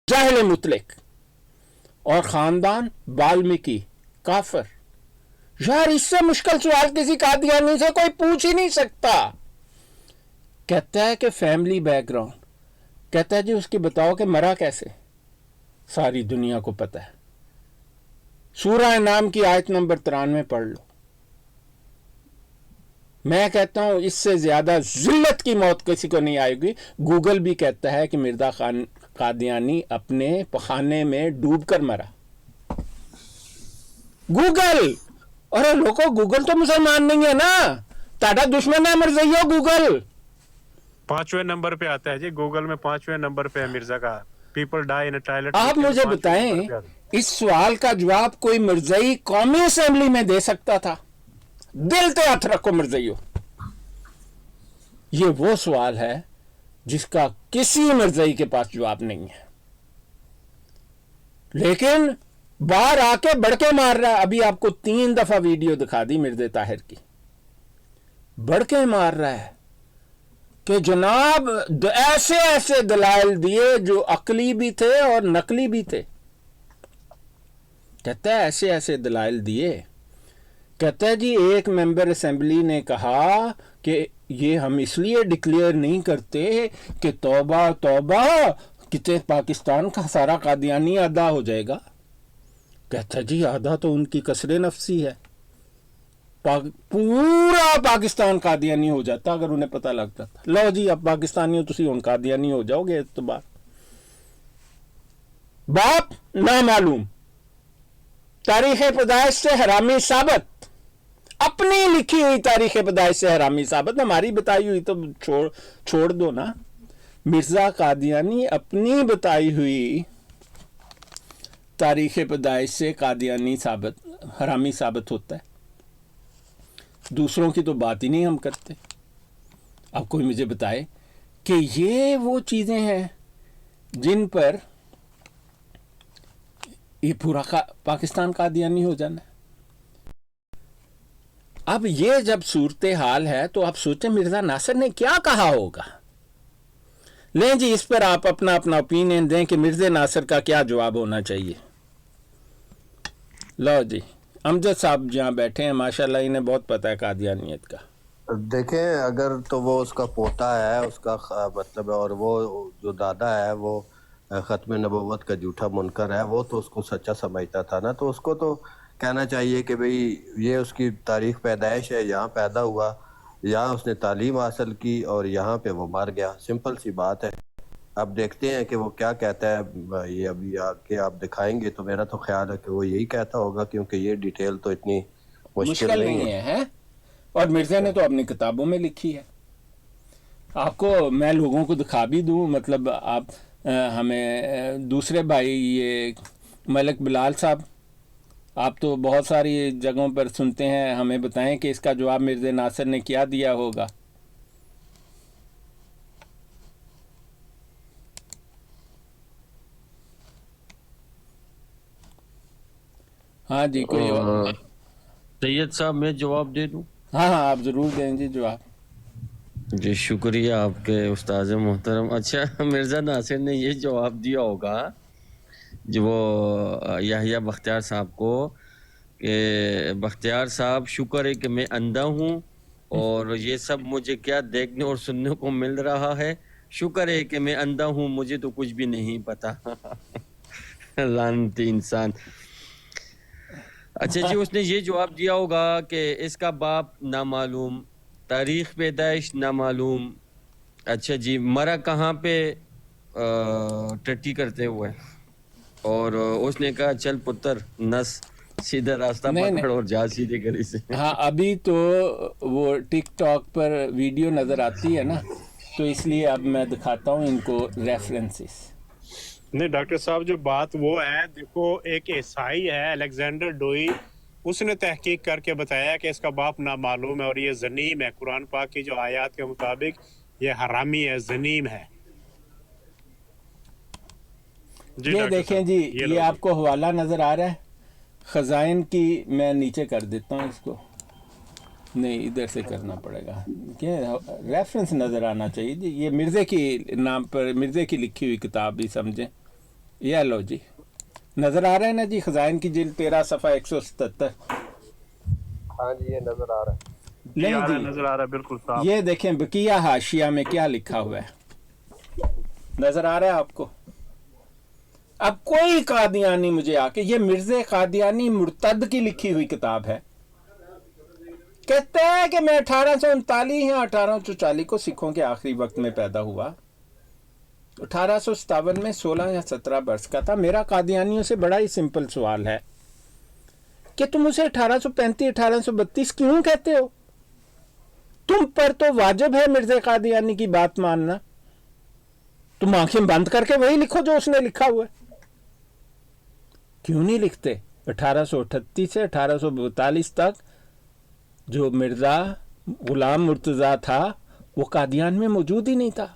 जाहिल मुतलक और खानदान वाल्मीकि काफिर। यार इससे मुश्किल सवाल किसी कादियानी से कोई पूछ ही नहीं सकता। कहता है कि फैमिली बैकग्राउंड, कहता है जी उसकी बताओ कि मरा कैसे, सारी दुनिया को पता है। सूरह नाम की आयत नंबर 93 पढ़ लो। मैं कहता हूं इससे ज्यादा जिल्लत की मौत किसी को नहीं आएगी। गूगल भी कहता है कि मिर्जा खान कादियानी अपने पखाने में डूबकर मरा। गूगल, अरे लोगों गूगल तो मुसलमान नहीं है ना, ताड़ा दुश्मन है मिर्जइयो गूगल। 5वें नंबर पे आता है जी, गूगल में 5वें नंबर पे है मिर्जा का पीपल डाई इन टॉयलेट। आप मुझे बताएं इस सवाल का जवाब कोई मिर्जई कौमी असेंबली में दे सकता था? दिल पे हाथ रखो मिर्जइयो, ये वो सवाल है जिसका किसी मिर्जई के पास जवाब नहीं है, लेकिन बाहर आके बढ़के मार रहा है। अभी आपको 3 दफा वीडियो दिखा दी मिर्जे ताहिर की, बढ़के मार रहा है कि जनाब ऐसे ऐसे दलाइल दिए जो अकली भी थे और नकली भी थे। कहता है ऐसे ऐसे दलाइल दिए। कहता है जी एक मेंबर असेंबली ने कहा कि ये हम इसलिए डिक्लेयर नहीं करते कि तौबा तौबा कितने पाकिस्तान का सारा कादियानी आधा हो जाएगा। कहता है जी आधा तो उनकी कसरे नफसी है, पूरा पाकिस्तान कादियानी हो जाता अगर उन्हें पता लगता था। लो जी अब पाकिस्तानी हो तुसी हुण कादियानी हो जाओगे इस तो बाप ना मालूम, तारीख पैदाइश से हरामी साबित, अपनी लिखी हुई तारीख पैदाइश से हरामी साबित, हमारी बताई हुई तो छोड़ दो ना। मिर्जा कादियानी अपनी बताई हुई तारीख पैदाइश से कादियानी साबित, हरामी साबित होता है। दूसरों की तो बात ही नहीं हम करते। अब कोई मुझे बताए कि ये वो चीजें हैं जिन पर ये पूरा पाकिस्तान कादियानी हो जाना है। अब ये जब सूरत हाल है तो आप सोचें मिर्जा नासिर ने क्या कहा होगा। लें जी इस पर आप अपना अपना ओपिनियन दें कि मिर्जा नासिर का क्या जवाब होना चाहिए। लो जी अमजद साहब जहाँ बैठे हैं माशाल्लाह इन्हें बहुत पता है कादियानियत का। देखें अगर तो वो उसका पोता है उसका मतलब, और वो जो दादा है वो ख़त्म नबूवत का झूठा मुनकर है, वो तो उसको सच्चा समझता था ना, तो उसको तो कहना चाहिए कि भाई ये उसकी तारीख पैदाइश है, यहाँ पैदा हुआ, यहाँ उसने तालीम हासिल की और यहाँ पे वो मर गया, सिंपल सी बात है। अब देखते हैं कि वो क्या कहता है। ये अभी आके आप दिखाएंगे तो मेरा तो ख्याल है कि वो यही कहता होगा, क्योंकि ये डिटेल तो इतनी मुश्किल नहीं है और मिर्जा ने तो अपनी किताबों में लिखी है। आपको मैं लोगों को दिखा भी दूं, मतलब आप हमें दूसरे भाई ये मलिक बिलाल साहब, आप तो बहुत सारी जगहों पर सुनते हैं, हमें बताएं कि इसका जवाब मिर्जा नासिर ने क्या दिया होगा। हाँ जी कोई और सैयद साहब मैं जवाब दे दूं? हाँ हाँ आप जरूर दें जी जवाब। जी शुक्रिया आपके उस्ताद मोहतरम। अच्छा मिर्ज़ा नासिर ने ये जवाब दिया होगा जो वो याहिया बख्तियार साहब को कि बख्तियार साहब शुक्र है कि मैं अंधा हूँ और ये सब मुझे क्या देखने और सुनने को मिल रहा है, शुक्र है कि मैं अंधा हूँ, मुझे तो कुछ भी नहीं पता। लानती इंसान। अच्छा जी उसने ये जवाब दिया होगा कि इसका बाप नामालूम, तारीख पैदाइश नामालूम। अच्छा जी मरा कहाँ पे? टट्टी करते हुए। और उसने कहा चल पुत्र नस सीधा रास्ता पकड़ और जा सीधे गली से। हाँ अभी तो वो टिकटॉक पर वीडियो नजर आती है ना, तो इसलिए अब मैं दिखाता हूँ इनको रेफरेंसेस। नहीं डॉक्टर साहब जो बात वो है, देखो एक ईसाई है अलेक्जेंडर डोई, उसने तहकीक करके बताया कि इसका बाप नामालूम है और ये जनीम है। कुरान पाक की जो आयत के मुताबिक ये हरामी है, जनीम है। ये देखें जी ये आपको हवाला नजर आ रहा है खजाइन की, मैं नीचे कर देता हूँ इसको, नहीं इधर से करना पड़ेगा, क्या रेफरेंस नजर आना चाहिए जी। ये मिर्जे की नाम पर मिर्जे की लिखी हुई किताब भी समझें। ये लो जी, नजर आ रहा है ना जी, खजाइन की जिल्द 13 सफ़ा 177। हाँ जी ये नजर आ रहा है। जी आ रहा है, नहीं नजर आ रहा है बिल्कुल साफ। जी, ये देखें बकिया हाशिया में क्या लिखा हुआ है, नजर आ रहा है आपको? अब कोई कादियानी मुझे आके, ये मिर्ज़े कादियानी मुर्तद की लिखी हुई किताब है, कहता है कि मैं 1839 या 1840 को सिखों के आखिरी वक्त में पैदा हुआ, 1857 में 16 या 17 वर्ष का था। मेरा कादियानियों से बड़ा ही सिंपल सवाल है कि तुम उसे 1835 1832 क्यों कहते हो? तुम पर तो वाजिब है मिर्ज़ा कादियानी की बात मानना। तुम आंखें बंद करके वही लिखो जो उसने लिखा हुआ है। क्यों नहीं लिखते? 1838 से 1842 तक जो मिर्ज़ा गुलाम मुर्तज़ा था वो कादियान में मौजूद ही नहीं था।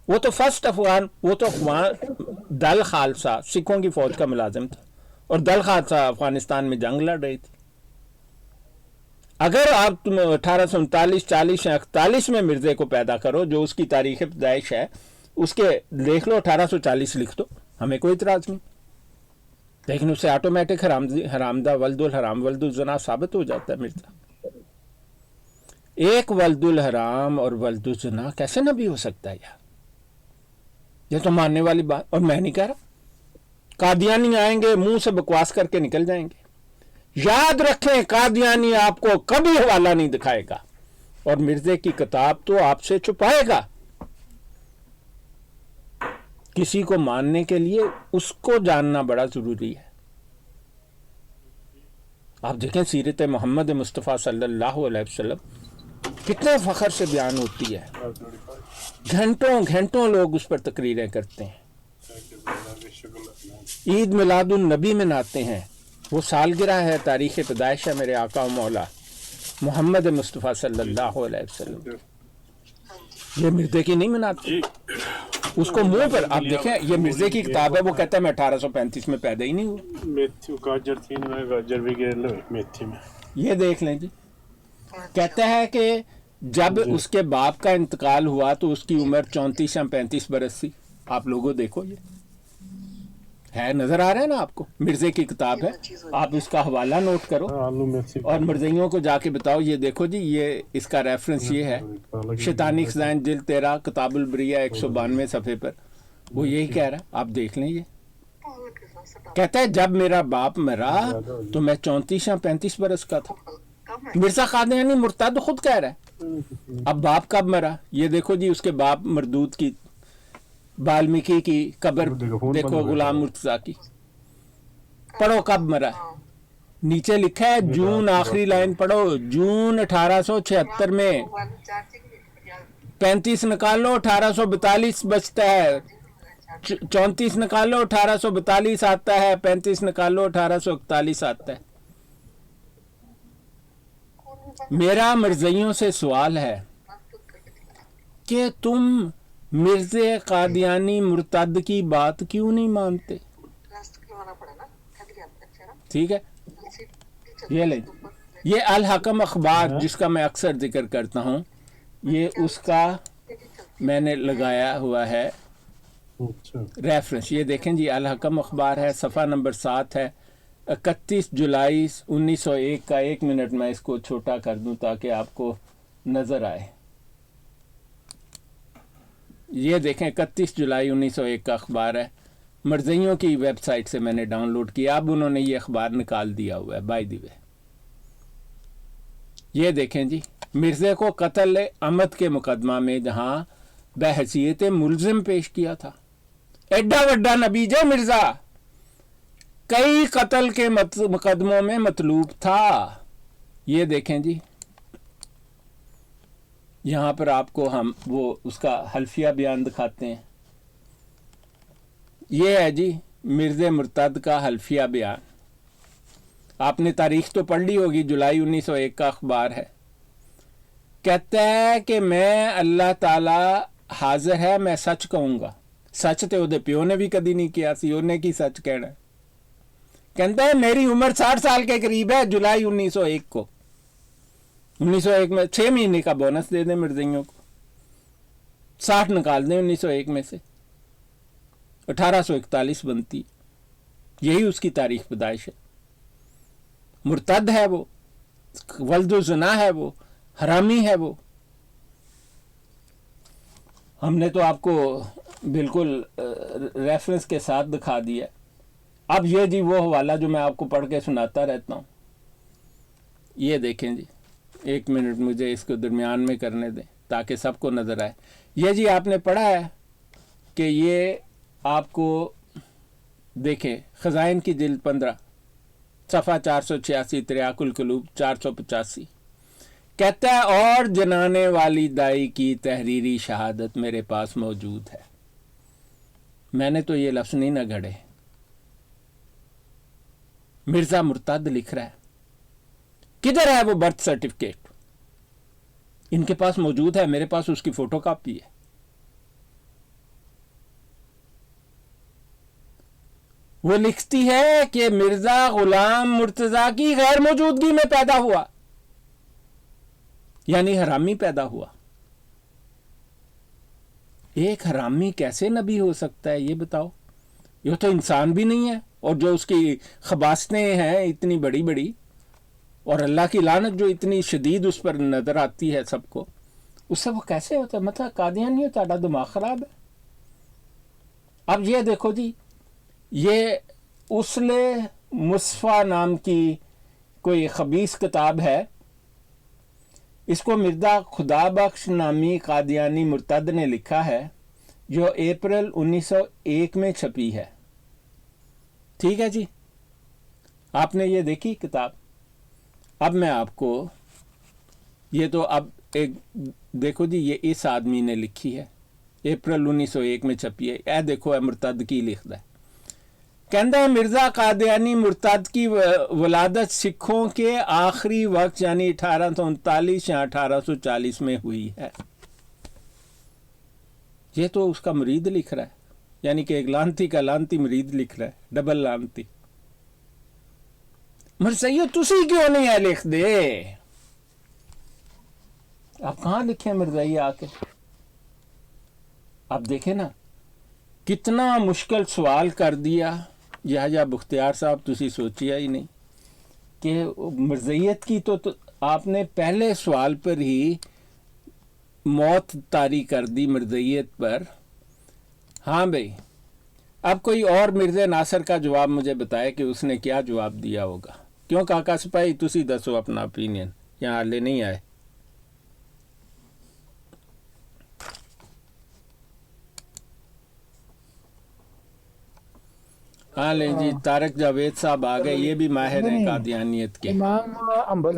वो तो फर्स्ट अफगान, वो तो दल खालसा सिखों की फौज का मुलाजिम था और दल खालसा अफगानिस्तान में जंग लड़ रही थी। अगर आप तुम 1839 40 या 41 में मिर्ज़े को पैदा करो, जो उसकी तारीख पैदाइश है उसके देख लो, 1840 लिख दो, हमें कोई इतराज नहीं, लेकिन उससे ऑटोमेटिक हरामदा वल्दुल हराम वल्दुल जना साबित हो जाता है मिर्ज़ा। एक वल्दुल हराम और वल्दुल जना कैसे नबी हो सकता है यार? ये तो मानने वाली बात, और मैं नहीं कह रहा। कादियानी आएंगे मुंह से बकवास करके निकल जाएंगे। याद रखें, कादियानी आपको कभी हवाला नहीं दिखाएगा और मिर्जे की किताब तो आपसे छुपाएगा। किसी को मानने के लिए उसको जानना बड़ा जरूरी है। आप देखें सीरत मोहम्मद मुस्तफ़ा सल्लल्लाहु अलैहि वसल्लम कितने फख्र से बयान होती है, घंटों घंटों लोग उस पर तकरीरें करते हैं, ईद मिलादुन नबी मनाते हैं। वो सालगिरह है, तारीख़ पैदाइश है मेरे आका व मौला मोहम्मद मुस्तफ़ा सल्लल्लाहु अलैहि वसल्लम। ये मिर्ज़े की नहीं मनाते, उसको मुंह पर आप देखें, ये मिर्ज़े की किताब है, वो कहता है मैं 1835 में पैदा ही नहीं हुआ। मेथी गाजर थी ना, गाजर भी गिर लो मेथी में। ये देख लें जी, कहता है कि जब उसके बाप का इंतकाल हुआ तो उसकी उम्र 34 या 35 बरस थी। आप लोगों देखो, ये है, नजर आ रहा है ना आपको? मिर्जे की किताब है, आप इसका हवाला नोट करो आलू मेथी और मिर्जियों को जाके बताओ, ये देखो जी, ये इसका रेफरेंस ये है, शैतानी खज़ाइन जिल्द 13 किताबुल बरिया 192 सफ़े पर वो यही कह रहा है। आप देख लें, ये कहता है जब मेरा बाप मरा तो मैं 34 या 35 बरस का था। मिर्जा कादियानी मुर्तद खुद कह रहा है। अब बाप कब मरा? ये देखो जी, उसके बाप मरदूद की, वाल्मीकि की कब्र देखो, गुलाम मुर्तज़ा की, पढ़ो कब मरा। नीचे लिखा है जून, आखिरी लाइन पढ़ो, जून 1876 में। 35 निकालो, 1842 बचता है, 34 निकालो 1842 आता है, 35 निकालो 1841 आता है। मेरा मिर्जियों से सवाल है कि तुम मिर्जे कादियानी मुर्तद की बात क्यों नहीं मानते? ठीक है, ये ले, ये अल हकम अखबार जिसका मैं अक्सर जिक्र करता हूँ, ये उसका मैंने लगाया हुआ है रेफरेंस। ये देखें जी, अल हकम अखबार है, सफ़ा नंबर 7 है, 31 जुलाई 1901 का। 1 मिनट मैं इसको छोटा कर दूं ताकि आपको नज़र आए। ये देखें, 31 जुलाई 1901 का अखबार है, मर्जियों की वेबसाइट से मैंने डाउनलोड किया। अब उन्होंने ये अखबार निकाल दिया हुआ है बाय द वे। ये देखें जी, मिर्ज़े को कत्ल अमद के मुकदमा में जहां बहसीयत मुलजिम पेश किया था। एड्डा वड्डा नबी जो मिर्ज़ा कई कत्ल के मुकदमों में मतलूब था। ये देखें जी, यहाँ पर आपको हम वो उसका हल्फिया बयान दिखाते हैं। ये है जी मिर्ज़े मुर्तद का हल्फिया बयान। आपने तारीख तो पढ़ ली होगी, जुलाई 1901 का अखबार है। कहता है कि मैं अल्लाह ताला हाजिर है, मैं सच कहूँगा। सच तो ਉਹਦੇ ਪਿਓ ने भी कदी नहीं किया सी, ਉਹਨੇ की सच कहना। कहता है मेरी उम्र 60 साल के करीब है। जुलाई 1901 को, 1901 में 6 महीने का बोनस दे दें मिर्जियों को, 60 निकाल दें 1901 में से, 1841 बनती, यही उसकी तारीख पैदाइश है। मुर्तद है वो, वल्दो ज़ना है वो, हरामी है वो। हमने तो आपको बिल्कुल रेफरेंस के साथ दिखा दिया। अब ये जी वो हवाला जो मैं आपको पढ़ के सुनाता रहता हूँ, ये देखें जी, 1 मिनट मुझे इसको दरमियान में करने दें ताकि सबको नज़र आए। ये जी आपने पढ़ा है कि ये आपको देखें, ख़ज़ाइन की जिल्द 15 सफ़ा 486, तरियाकुल कुलूब 485 कहता है, और जनाने वाली दाई की तहरीरी शहादत मेरे पास मौजूद है। मैंने तो ये लफ्ज़ नहीं ना गढ़े, मिर्ज़ा मुर्तद लिख रहा है। किधर है वो बर्थ सर्टिफिकेट? इनके पास मौजूद है, मेरे पास उसकी फोटो कॉपी है। वो लिखती है कि मिर्जा गुलाम मुर्तजा की गैर मौजूदगी में पैदा हुआ, यानी हरामी पैदा हुआ। एक हरामी कैसे नबी हो सकता है ये बताओ? ये तो इंसान भी नहीं है, और जो उसकी खबासतें हैं इतनी बड़ी बड़ी, और अल्लाह की लानत जो इतनी शदीद उस पर नजर आती है सबको, उससे वो कैसे होता है? मतलब कादियानी हो, ताड़ा दिमाग खराब है। अब ये देखो जी, ये उसले मुस्फा नाम की कोई खबीस किताब है, इसको मिर्जा खुदा बख्श नामी कादियानी मुर्तद ने लिखा है, जो अप्रैल 1901 में छपी है। ठीक है जी, आपने ये देखी किताब। अब मैं आपको ये तो अब एक देखो जी, ये इस आदमी ने लिखी है, अप्रैल 1901 में छपी है। यह देखो है मुर्तद की लिखदा है, कहता है मिर्ज़ा कादियानी मुर्तद की वलादत सिखों के आखिरी वक्त यानी 1839 या 1840 में हुई है। ये तो उसका मुरीद लिख रहा है, यानी कि एक लानती का लानती मुरीद लिख रहा है, डबल लानती। मरसैयो तुसी क्यों नहीं है लिख दे? आप कहाँ लिखे मिर्जाई आके? आप देखे ना कितना मुश्किल सवाल कर दिया यहया बुख्तियार साहब, तुसी सोचिया ही नहीं कि मर्ज़ियत की तो आपने पहले सवाल पर ही मौत तारी कर दी मर्ज़ियत पर। हाँ भाई, अब कोई और मिर्ज़ा नासिर का जवाब मुझे बताए कि उसने क्या जवाब दिया होगा। क्यों काका सिपाही, तुसी दसो अपना ओपिनियन, यहाँ हाले नहीं आए। हाँ ले जी, तारक जावेद साहब आ गए, ये भी माहिर हैं कादियानियत के। इमाम अंबल।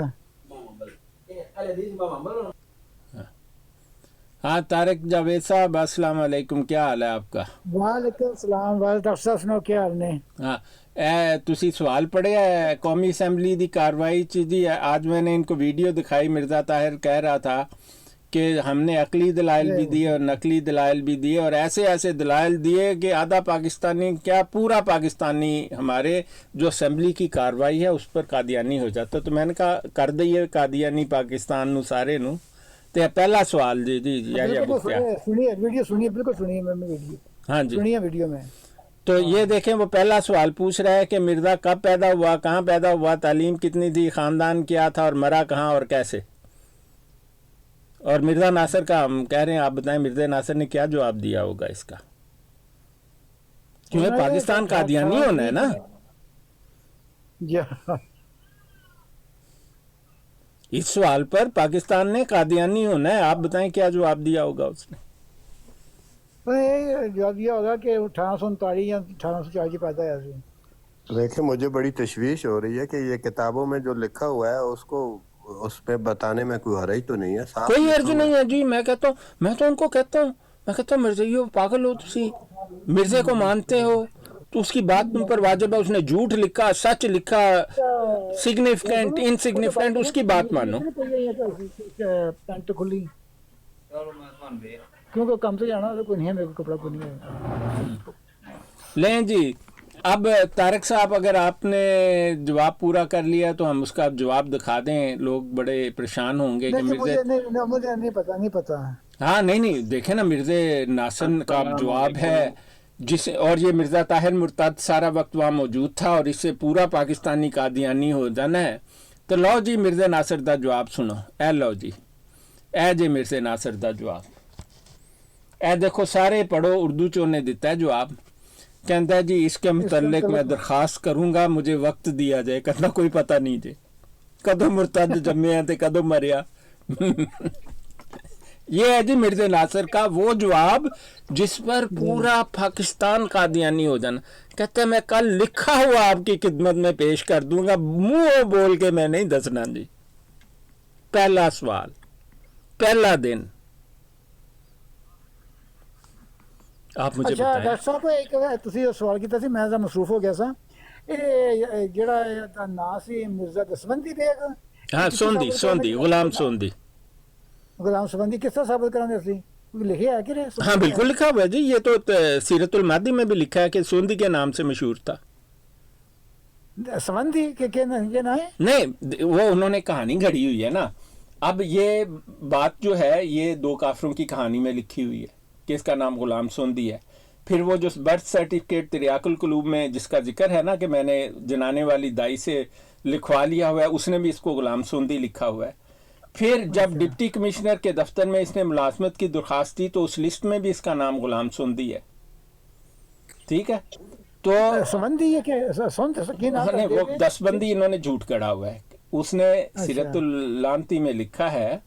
हाँ तारक जावेद साहब, अस्सलाम वालेकुम, क्या हाल है आपका? वालेकुम सलाम। डॉक्टर साहब सुनो क्या हाल ने? हाँ तुसी सवाल पढ़िया है कौमी असैम्बली की कार्रवाई च जी। आज मैंने इनको वीडियो दिखाई, मिर्ज़ा ताहिर कह रहा था कि हमने अकली दलाइल भी दिए और नकली दलाइल भी दिए, और ऐसे ऐसे दलाइल दिए कि आधा पाकिस्तानी क्या पूरा पाकिस्तानी हमारे जो असम्बली की कार्रवाई है उस पर कादियानी हो जाता। तो मैंने कहा कर दईए कादियानी पाकिस्तान नू सारे नू। तो पहला सवाल जी जी सुनिए वीडियो सुनिए, बिल्कुल सुनिए मैंने वीडियो। हाँ जी सुनिए वीडियो में। तो ये देखें, वो पहला सवाल पूछ रहा है कि मिर्ज़ा कब पैदा हुआ, कहाँ पैदा हुआ, तालीम कितनी थी, ख़ानदान क्या था और मरा कहाँ और कैसे। और मिर्ज़ा नासिर का हम कह रहे हैं, आप बताएं मिर्ज़ा नासिर ने क्या जवाब दिया होगा इसका? क्योंकि पाकिस्तान कादियानी होना है ना। इस सवाल पर पाकिस्तान ने कादियानी होना है, आप बताएं क्या जवाब दिया होगा उसने? जवाब दिया होगा कि 1839 या 1840 पैदा है। देखिए, मुझे बड़ी तशवीश हो रही है कि ये किताबों में जो लिखा हुआ है उसको उस पे बताने में कोई हर्ज तो नहीं है। कोई हर्ज नहीं है जी। मैं कहता हूँ, मैं तो उनको कहता हूँ, मैं कहता हूँ मिर्ज़ा पागल हो तुसी, मिर्ज़े को मानते हो तो उसकी बात तुम पर वाजिब है। उसने झूठ लिखा, सच लिखा, सिग्निफिकेंट इनसिग्निफिकेंट, उसकी बात मानो। पैंट खुली क्योंकि काम से जाना कोई नहीं है, मेरे को कपड़ा कोई नहीं है। लें जी, अब तारक साहब अगर आपने जवाब पूरा कर लिया तो हम उसका जवाब दिखा दें, लोग बड़े परेशान होंगे कि मुझे नहीं पता। हाँ नहीं देखे ना, मिर्ज़े नासिर का जवाब है जिसे और ये मिर्ज़ा ताहिर मुर्तद सारा वक्त वहाँ मौजूद था और इससे पूरा पाकिस्तानी कादियानी हो जाना है। तो लो जी मिर्ज़ा नासिर दा जवाब सुनो। ए लो जी, ए जे मिर्ज़ा नासिर दा जवाब, ए देखो सारे पढ़ो, उर्दू च उन्हें दिता है जवाब। कहता है जी इसके मुतल्लिक मैं दरखास्त करूँगा, मुझे वक्त दिया जाए, कहना कोई पता नहीं जे कदों मुर्तद जम्मे हैं ते कदों मरिया। ये है जी मिर्ज़ा नासिर का वो जवाब जिस पर पूरा पाकिस्तान कादियानी हो जाना। कहते हैं मैं कल लिखा हुआ आपकी खिदमत में पेश कर दूंगा, मुंह बोल के मैं नहीं दसना जी। पहला सवाल, पहला दिन, आप मुझे ਅੱਛਾ बताएं। ਡਾਕਟਰ ਸਾਹਿਬ ਇੱਕ ਤੁਸੀਂ ਉਹ ਸਵਾਲ ਕੀਤਾ ਸੀ, ਮੈਂ ਤਾਂ ਮਸਰੂਫ ਹੋ ਗਿਆ ਸਾਂ। ਇਹ ਜਿਹੜਾ ਇਹਦਾ ਨਾਂ ਸੀ ਮਿਰਜ਼ਾ ਦਸਵੰਦੀ ਬੇਗ, हाँ सोंदी सोंदी गुलाम सोंदी, ਗੁਲਾਮ ਸਬੰਦੀ ਕਿਸ ਤਰ੍ਹਾਂ ਸਾਬਤ ਕਰਾਂਗੇ ਅਸੀਂ? ਕੋਈ ਲਿਖਿਆ है कि नहीं? हाँ बिल्कुल लिखा हुआ है जी, ये तो सीरतुल मादी में भी लिखा है कि सोंदी के नाम से मशहूर था। सवंदी के ना है? नहीं, वो उन्होंने कहानी घड़ी हुई है ना। अब ये बात जो है ये दो काफरों की कहानी में लिखी हुई है कि इसका नाम गुलाम सोंदी है। फिर वो जो बर्थ सर्टिफिकेट तिरयाकुल कुलूब में जिसका जिक्र है ना कि मैंने जनाने वाली दाई से लिखवा लिया हुआ है, उसने भी इसको गुलाम सोंदी लिखा हुआ है। फिर जब डिप्टी कमिश्नर के दफ्तर में इसने मुलाजमत की दरख्वास्त दी तो उस लिस्ट में भी इसका नाम गुलाम सोंदी है। ठीक है, तो सवंदी है कि की नाम नहीं, वो है? दसबंदी इन्होंने झूठ गढ़ा हुआ है। उसने सीरतुल लानती में लिखा है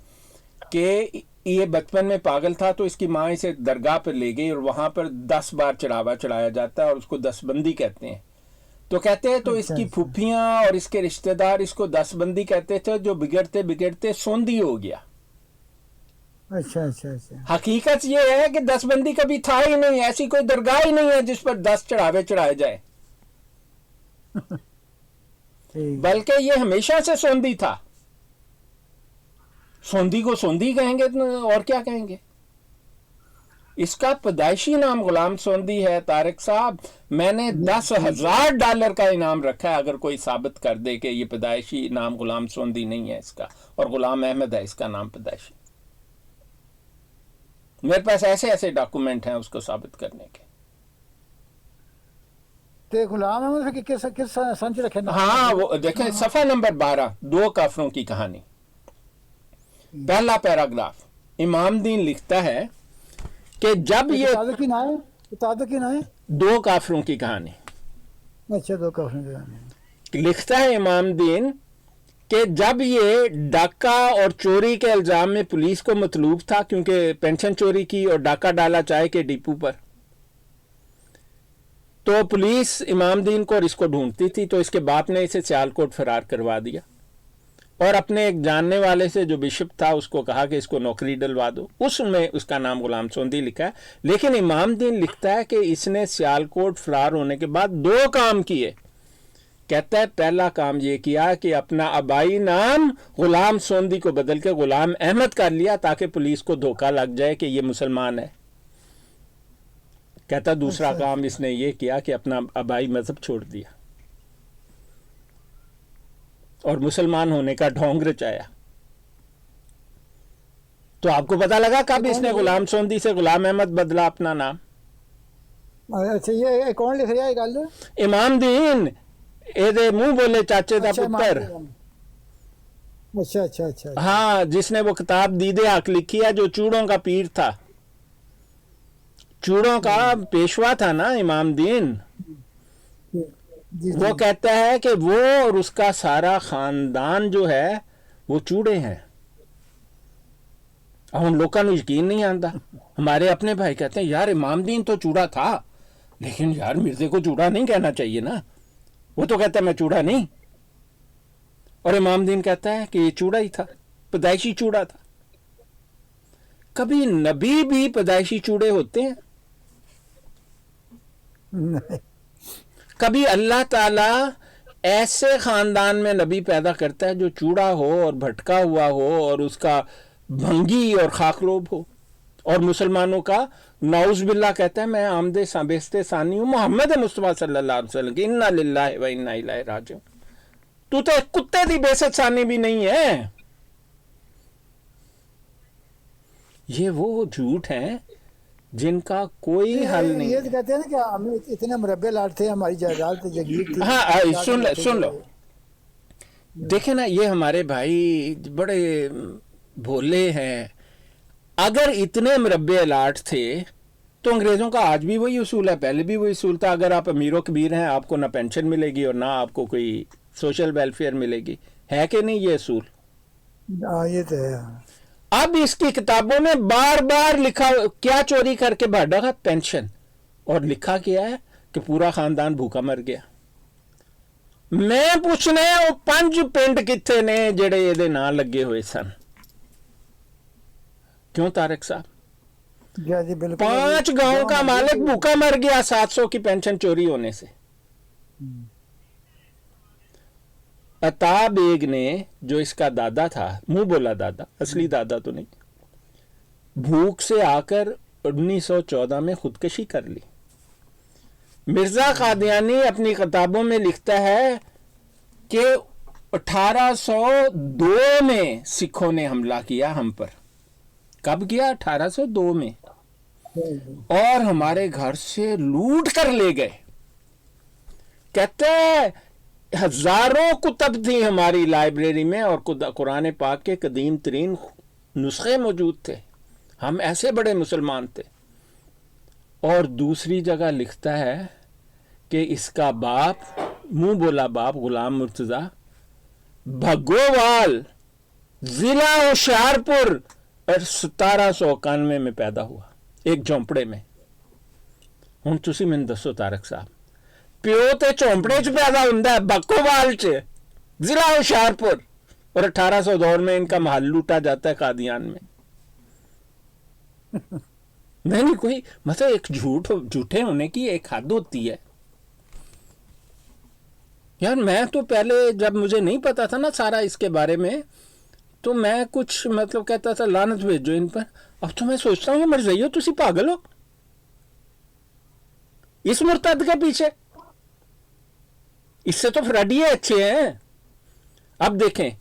कि ये बचपन में पागल था तो इसकी माँ इसे दरगाह पर ले गई और वहां पर 10 बार चढ़ावा चढ़ाया जाता है और उसको दसबंदी कहते हैं। तो कहते हैं तो इसकी फूफियां और इसके रिश्तेदार इसको दसबंदी कहते थे, जो बिगड़ते बिगड़ते सोंदी हो गया। अच्छा अच्छा अच्छा, हकीकत ये है कि दसबंदी कभी था ही नहीं, ऐसी कोई दरगाह ही नहीं है जिस पर 10 चढ़ावे चढ़ाए जाए, ठीक। बल्कि ये हमेशा से सोंदी था। सोंदी को सोंदी कहेंगे तो और क्या कहेंगे। इसका पैदाइशी नाम गुलाम सोंदी है। तारिक साहब, मैंने $10,000 का इनाम रखा है अगर कोई साबित कर दे कि ये पैदाइशी नाम गुलाम सोंदी नहीं है इसका, और गुलाम अहमद है इसका नाम पैदाइशी। मेरे पास ऐसे ऐसे डॉक्यूमेंट हैं उसको साबित करने के। ते गुलाम अहमद के किस संच रखे ना? हाँ, वो देखें सफा नंबर 12, दो काफरों की कहानी, पहला पैराग्राफ। इमाम दीन लिखता है कि जब ये किताब की ना है, किताब की ना है। दो काफरों की कहानी अच्छा, दो कहानी लिखता है इमाम दीन कि जब ये डाका और चोरी के इल्जाम में पुलिस को मतलूब था, क्योंकि पेंशन चोरी की और डाका डाला चाय के डिपो पर, तो पुलिस इमाम दीन को और इसको ढूंढती थी। तो इसके बाप ने इसे सियालकोट फरार करवा दिया और अपने एक जानने वाले से जो बिशप था उसको कहा कि इसको नौकरी डलवा दो। उसमें उसका नाम गुलाम सोंदी लिखा है। लेकिन इमाम दीन लिखता है कि इसने सियालकोट फरार होने के बाद 2 काम किए। कहता है पहला काम ये किया कि अपना आबाई नाम गुलाम सोंदी को बदल के गुलाम अहमद कर लिया ताकि पुलिस को धोखा लग जाए कि ये मुसलमान है। कहता दूसरा काम इसने ये किया कि अपना आबाई मजहब छोड़ दिया और मुसलमान होने का ढोंग रचाया। तो आपको पता लगा कब इसने गुलाम सोंदी से गुलाम अहमद बदला अपना नाम? अच्छा, ये कौन लिख रहा है गल? इमाम दीन, एदे मुंह बोले चाचे दा अच्छा, पुत्र। अच्छा अच्छा अच्छा, हाँ, जिसने वो किताब दीदे हक लिखी है, जो चूड़ों का पीर था, चूड़ों का पेशवा था ना इमाम दीन। जी, वो कहता है कि वो और उसका सारा खानदान जो है वो चूड़े हैं। अब उन लोगों को यकीन नहीं आता। हमारे अपने भाई कहते हैं यार इमाम दीन तो चूड़ा था, लेकिन यार मिर्जे को चूड़ा नहीं कहना चाहिए ना। वो तो कहता है मैं चूड़ा नहीं, और इमाम दीन कहता है कि ये चूड़ा ही था, पैदाइशी चूड़ा था। कभी नबी भी पैदाइशी चूड़े होते हैं? नहीं। कभी अल्लाह ताला ऐसे खानदान में नबी पैदा करता है जो चूड़ा हो और भटका हुआ हो और उसका भंगी और खाकलोब हो, और मुसलमानों का नाउज़ बिल्लाह कहता है मैं आमदे बेस्ते सानी हूँ मोहम्मद मुस्तफ़ा सल्लल्लाहु अलैहि वसल्लम की, इन्ना लिल्लाहि व इन्ना इलैहि राजिऊन। तू तो एक कुत्ते दी बेसत सानी भी नहीं है। ये वो झूठ है जिनका कोई हल नहीं ये है। तो कहते हैं ना कि हमें इतने मुरब्बे लाट थे, हमारी जायदाद थी, जगीर थी। हाँ, सुन लो, देखे ना, ये हमारे भाई बड़े भोले हैं। अगर इतने मुरब्बे अलाट थे तो अंग्रेजों का आज भी वही उसूल है, पहले भी वही उसूल था। अगर आप अमीरों कबीर हैं, आपको ना पेंशन मिलेगी और ना आपको कोई सोशल वेलफेयर मिलेगी, है कि नहीं ये असूल? हाँ, ये तो है। अब इसकी किताबों में बार बार लिखा, क्या चोरी करके भाड़ा? पेंशन। और लिखा क्या है कि पूरा खानदान भूखा मर गया। मैं पूछने वो 5 पिंड किथे ने जेड़े ਇਹਦੇ ਨਾਂ ਲੱਗੇ ਹੋਏ सन? क्यों तारक साहब? जी जी बिल्कुल। 5 गांव का मालिक भूखा मर गया 700 की पेंशन चोरी होने से। अता बेग ने, जो इसका दादा था, मुंह बोला दादा, असली दादा तो नहीं, भूख से आकर 1914 में खुदकशी कर ली। मिर्जा कादियानी अपनी किताबों में लिखता है कि 1802 में सिखों ने हमला किया हम पर। कब किया? 1802 में। और हमारे घर से लूट कर ले गए। कहते हैं हजारों कुतब थी हमारी लाइब्रेरी में और कुरान पाक के कदीम तरीन नुस्खे मौजूद थे। हम ऐसे बड़े मुसलमान थे। और दूसरी जगह लिखता है कि इसका बाप, मुंह बोला बाप, गुलाम मुर्तजा, भगोवाल जिला होशियारपुर 1791 में पैदा हुआ, एक झोंपड़े में। हुण तुसी मैनूं दसो तारक साहब, प्यो ते झोंपड़े च पैदा हुंदा है, भगोवाल च, जिला होशियारपुर, और 1802 में इनका महल लूटा जाता है कादियान में। नहीं, कोई मतलब एक झूठे होने की एक हद होती है यार। मैं तो पहले जब मुझे नहीं पता था ना सारा इसके बारे में, तो मैं कुछ मतलब कहता था लानत भेजो इन पर। अब तो मैं सोचता हूँ मर जाइयो, तुसी पागल हो इस मुर्तद के पीछे। इससे तो फ्रेडी अच्छे हैं। अब देखें,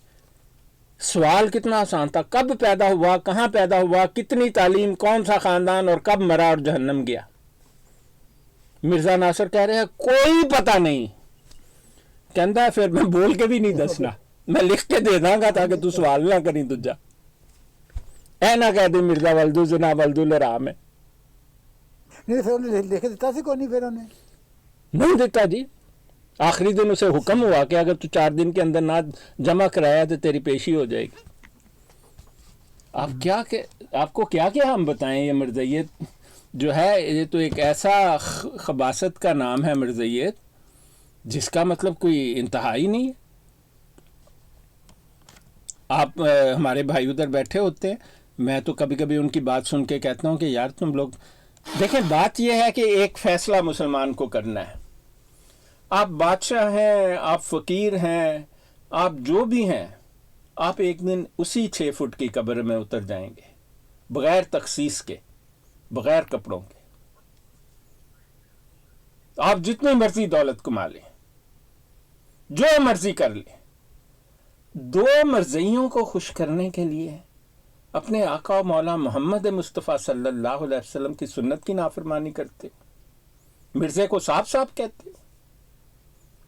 सवाल कितना आसान था, कब पैदा हुआ, कहां पैदा हुआ, कितनी तालीम, कौन सा खानदान, और कब मरा और जहन्नम गया। मिर्जा नासिर कह रहे हैं कोई पता नहीं। कहता है फिर मैं बोल के भी नहीं दसना, मैं लिख के दे दांगा ताकि तू सवाल ना करी दूजा। ऐ ना कह दे मिर्जा वल्दू जना वल्दुल राम है। नहीं, फिर उन्हें लिख देता सी, कोई नहीं, फिर उन्हें नहीं देता जी। आखिरी दिन उसे हुक्म हुआ कि अगर तू 4 दिन के अंदर ना जमा कराया तो तेरी पेशी हो जाएगी। आप क्या के, आपको क्या क्या हम बताएं। ये मिर्ज़ैयत जो है, ये तो एक ऐसा खबासत का नाम है मिर्ज़ैयत, जिसका मतलब कोई इंतहा ही नहीं है। आप हमारे भाई उधर बैठे होते हैं, मैं तो कभी कभी उनकी बात सुन के कहता हूँ कि यार तुम लोग देखें, बात यह है कि एक फैसला मुसलमान को करना है। आप बादशाह हैं, आप फ़कीर हैं, आप जो भी हैं, आप एक दिन उसी 6 फुट की कब्र में उतर जाएंगे, बगैर तखसीस के, बगैर कपड़ों के। आप जितनी मर्जी दौलत कमा लें, जो मर्जी कर लें, 2 मर्जियों को खुश करने के लिए अपने आका मौला मोहम्मद मुस्तफ़ा सल्लल्लाहु अलैहि वसल्लम की सुन्नत की नाफरमानी करते। मिर्जे को साफ साफ कहते,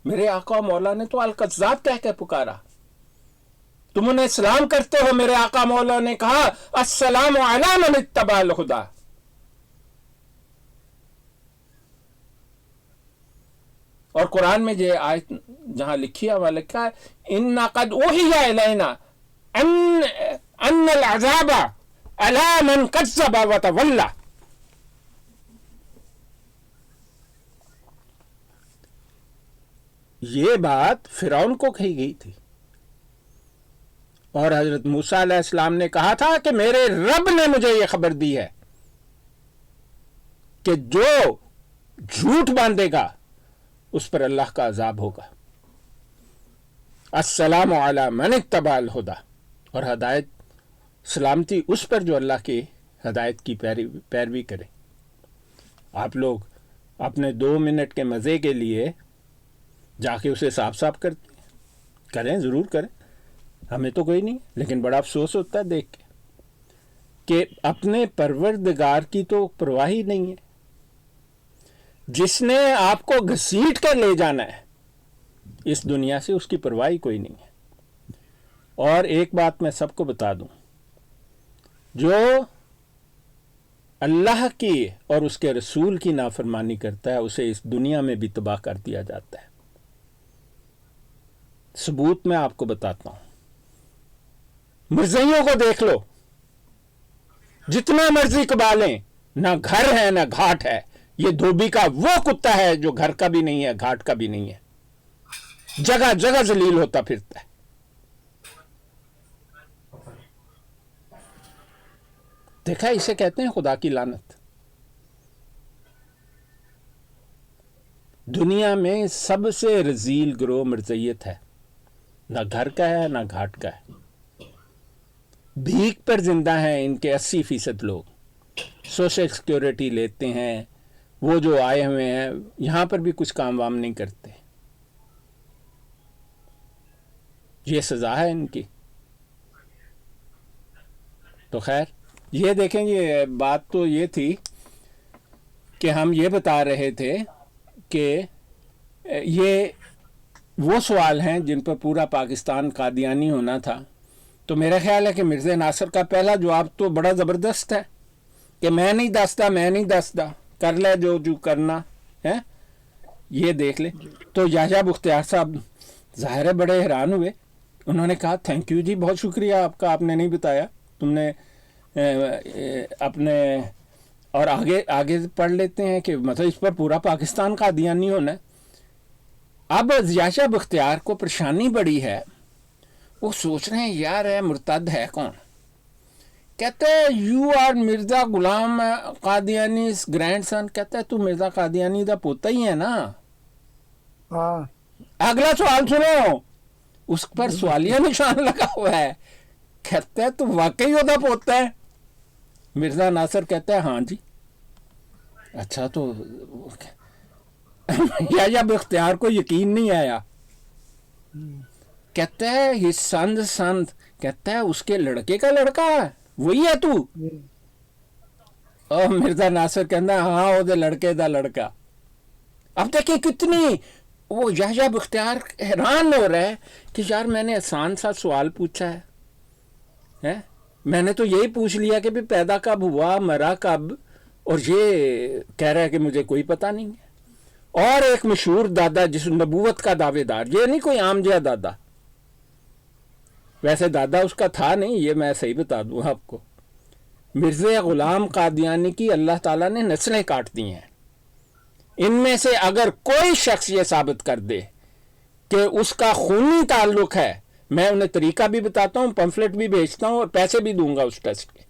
मेरे आका मौला ने तो अल-कज़्ज़ाब कह के पुकारा। तुम उन्हें सलाम करते हो, मेरे आका मौला ने कहा अस्सलामु अला मन इत्तबअल हुदा। और कुरान में ये आयत जहां लिखी है, वहां लिखा है इन्ना कद उहिया इलैना अन्नल अज़ाबा अला मन कज़्ज़ब व तवल्ला। ये बात फिरौन को कही गई थी, और हजरत मूसा अलैहिस्सलाम ने कहा था कि मेरे रब ने मुझे यह खबर दी है कि जो झूठ बांधेगा उस पर अल्लाह का अजाब होगा। अस्सलामु अला मन इत्तबअल हुदा, और हदायत सलामती उस पर जो अल्लाह की हदायत की पैरवी करे। आप लोग अपने 2 मिनट के मज़े के लिए जाके उसे साफ साफ करते करें, ज़रूर करें, हमें तो कोई नहीं, लेकिन बड़ा अफसोस होता है देख के। کہ اپنے پروردگار کی تو پرواہ ہی نہیں ہے، جس نے آپ کو گھسیٹ کر لے جانا ہے اس دنیا سے، اس کی پرواہ ہی کوئی نہیں ہے۔ اور ایک بات میں سب کو بتا دوں، جو اللہ کی اور اس کے رسول کی نافرمانی کرتا ہے اسے اس دنیا میں بھی تباہ کر دیا جاتا ہے۔ ثبوت میں آپ کو بتاتا ہوں، مرزائیوں کو دیکھ لو، جتنا مرضی قبالیں، نہ گھر ہے نہ گھاٹ ہے۔ یہ دھوبی کا وہ کتا ہے جو گھر کا بھی نہیں ہے گھاٹ کا بھی نہیں ہے، جگہ جگہ ذلیل ہوتا پھرتا ہے۔ دیکھا، اسے کہتے ہیں خدا کی لعنت۔ دنیا میں سب سے رذیل گروہ مرزیت ہے، نہ گھر کا ہے نہ گھاٹ کا ہے۔ بھیک پر زندہ ہیں ان کے 80% لوگ، سوشل سیکیورٹی لیتے ہیں، وہ جو آئے ہوئے ہیں یہاں پر بھی کچھ کام وام نہیں کرتے۔ یہ سزا ہے ان کی۔ تو خیر، یہ دیکھیں، یہ بات تو یہ تھی کہ ہم یہ بتا رہے تھے کہ یہ وہ سوال ہیں جن پر پورا پاکستان قادیانی ہونا تھا۔ تو میرا خیال ہے کہ مرزا ناصر کا پہلا جواب تو بڑا زبردست ہے کہ میں نہیں دستا، کر لے جو کرنا ہے، یہ دیکھ لے۔ تو یحییٰ بختیار صاحب ظاہر ہے بڑے حیران ہوئے، انہوں نے کہا تھینک یو جی، بہت شکریہ آپ کا، آپ نے نہیں بتایا، تم نے اپنے، اور آگے پڑھ لیتے ہیں کہ مطلب اس پر پورا پاکستان قادیانی ہونا ہے۔ اب یحییٰ بختیار کو پریشانی بڑی ہے، وہ سوچ رہے ہیں یار ہے مرتد ہے کون؟ کہتے ہیں you are Mirza Ghulam Qadiani grand سن۔ کہتا ہے تو مرزا قادیانی دا پوتا ہی ہے نا؟ ہاں، اگلا سوال سنو، اس پر سوالیہ نشان لگا ہوا ہے۔ کہتا ہے تو واقعی ہوتا پوتا ہے؟ مرزا ناصر کہتا ہے ہاں جی۔ اچھا، تو یحییٰ بختیار کو یقین نہیں آیا، کہتا ہے ہی سند، کہتا ہے اس کے لڑکے کا لڑکا ہے، وہی ہے تو؟ اور مرزا ناصر کہتا ہے ہاں وہ دے لڑکے دا لڑکا۔ اب دیکھیں کتنی وہ یحییٰ بختیار حیران ہو رہا ہے کہ یار میں نے آسان سا سوال پوچھا ہے، میں نے تو یہی پوچھ لیا کہ بھی پیدا کب ہوا، مرا کب، اور یہ کہہ رہا ہے کہ مجھے کوئی پتہ نہیں ہے۔ اور ایک مشہور دادا جس نبوت کا دعوے دار، یہ نہیں کوئی عام جہا دادا، ویسے دادا اس کا تھا نہیں، یہ میں صحیح بتا دوں آپ کو، مرزا غلام قادیانی کی اللہ تعالیٰ نے نسلیں کاٹ دی ہیں۔ ان میں سے اگر کوئی شخص یہ ثابت کر دے کہ اس کا خونی تعلق ہے، میں انہیں طریقہ بھی بتاتا ہوں، پمفلٹ بھی بھیجتا ہوں اور پیسے بھی دوں گا اس ٹیسٹ کے۔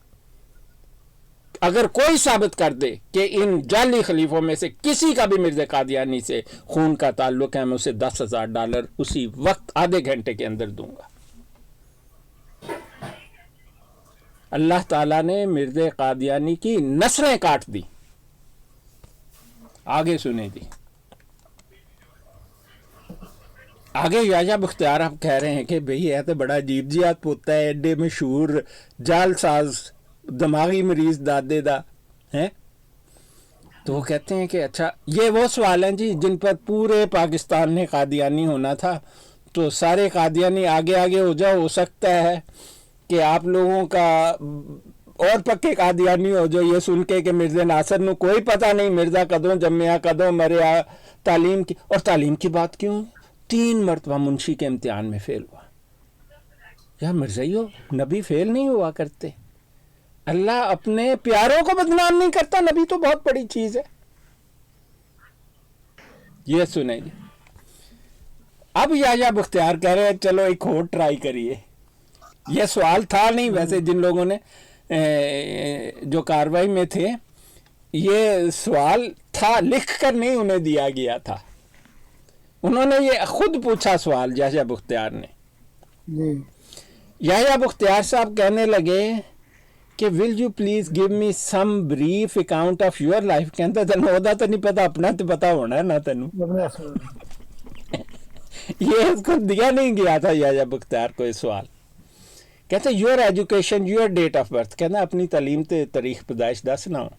اگر کوئی ثابت کر دے کہ ان جعلی خلیفوں میں سے کسی کا بھی مرزا قادیانی سے خون کا تعلق ہے، میں اسے $10,000 اسی وقت آدھے گھنٹے کے اندر دوں گا۔ اللہ تعالیٰ نے مرزا قادیانی کی نسلیں کاٹ دی۔ آگے سنیں جی، آگے یحییٰ بختیار آپ کہہ رہے ہیں کہ بھئی یہ تو بڑا عجیب جیات پوتا ہے، ایڈے مشہور جال ساز دماغی مریض دادے دا ہیں۔ تو وہ کہتے ہیں کہ اچھا، یہ وہ سوال ہیں جی جن پر پورے پاکستان نے قادیانی ہونا تھا، تو سارے قادیانی آگے ہو جاؤ، ہو سکتا ہے کہ آپ لوگوں کا اور پکے قادیانی ہو جو یہ سن کے کہ مرزا ناصر نو کوئی پتہ نہیں مرزا کدوں جمیا کدوں مریا، تعلیم کی، اور تعلیم کی بات کیوں 3 مرتبہ منشی کے امتحان میں فیل ہوا۔ یا مرزائیو، نبی فیل نہیں ہوا کرتے، اللہ اپنے پیاروں کو بدنام نہیں کرتا، نبی تو بہت بڑی چیز ہے۔ یہ سنیں جی، اب یحییٰ بختیار کہہ رہے ہیں چلو ایک اور ٹرائی کریے۔ یہ سوال تھا نہیں ویسے، جن لوگوں نے جو کاروائی میں تھے، یہ سوال تھا، لکھ کر نہیں انہیں دیا گیا تھا، انہوں نے یہ خود پوچھا سوال یحییٰ بختیار نے۔ یحییٰ بختیار صاحب کہنے لگے کہ will you please give me some brief account of your life. کہتا تینوں ہوتا تو نہیں پتا، اپنا تو پتا ہونا ہے نا تینوں۔ یہ اس کو دیا نہیں گیا تھا یحییٰ بختیار کو یہ سوال۔ کہتے ہیں your education your date of birth, کہنا اپنی تعلیم تے تاریخ پیدائش دسنا ہو.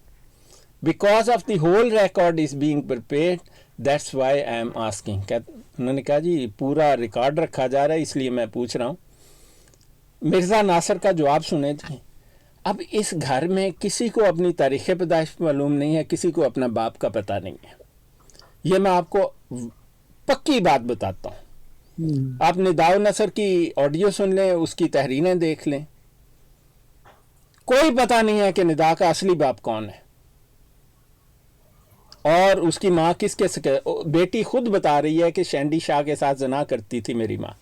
Because of the whole record is being prepared that's why I am asking. انہوں نے کہا جی پورا ریکارڈ رکھا جا رہا ہے اس لیے میں پوچھ رہا ہوں. مرزا ناصر کا جواب سنے تھے. اب اس گھر میں کسی کو اپنی تاریخ پیدائش معلوم نہیں ہے، کسی کو اپنا باپ کا پتہ نہیں ہے. یہ میں آپ کو پکی بات بتاتا ہوں. آپ نداء نصر کی آڈیو سن لیں، اس کی تحریریں دیکھ لیں، کوئی پتہ نہیں ہے کہ نداء کا اصلی باپ کون ہے اور اس کی ماں کس کے سکے. بیٹی خود بتا رہی ہے کہ شینڈی شاہ کے ساتھ زنا کرتی تھی میری ماں.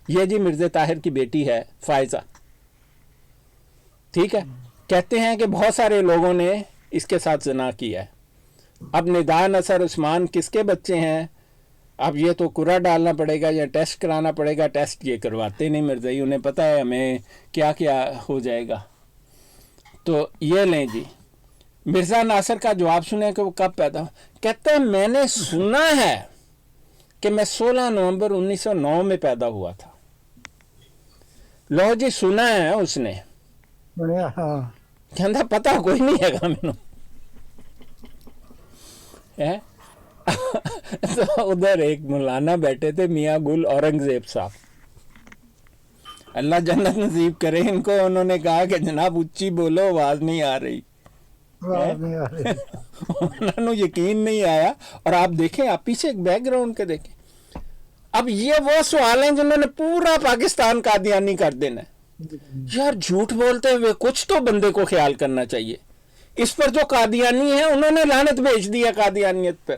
یہ جی مرزا طاہر کی بیٹی ہے فائزہ، ٹھیک ہے. کہتے ہیں کہ بہت سارے لوگوں نے اس کے ساتھ زنا کیا ہے. اب نداء نصر عثمان کس کے بچے ہیں؟ اب یہ تو قرعہ ڈالنا پڑے گا یا ٹیسٹ کرانا پڑے گا. ٹیسٹ یہ کرواتے نہیں مرزائی، انہیں پتہ ہے ہمیں کیا کیا ہو جائے گا. تو یہ لیں جی مرزا ناصر کا جواب سنیں کہ وہ کب پیدا ہو. کہتے ہیں میں نے سنا ہے کہ میں 16 نومبر 1909 میں پیدا ہوا تھا. لو جی سنا ہے اس نے، ہاں کہتا پتہ کوئی نہیں ہے گا مینوں. تو ادھر ایک مولانا بیٹھے تھے میاں گل اورنگزیب صاحب، اللہ جنت نصیب کرے ان کو. انہوں نے کہا کہ جناب اچھی بولو آواز نہیں آ رہی. انہوں نے یقین نہیں آیا. اور آپ دیکھیں، آپ پیچھے ایک بیک گراؤنڈ کے دیکھیں. اب یہ وہ سوال ہیں جنہوں نے پورا پاکستان قادیانی کر دینا ہے. یار جھوٹ بولتے ہوئے کچھ تو بندے کو خیال کرنا چاہیے. اس پر جو قادیانی ہیں انہوں نے لعنت بھیج دیا قادیانیت پر.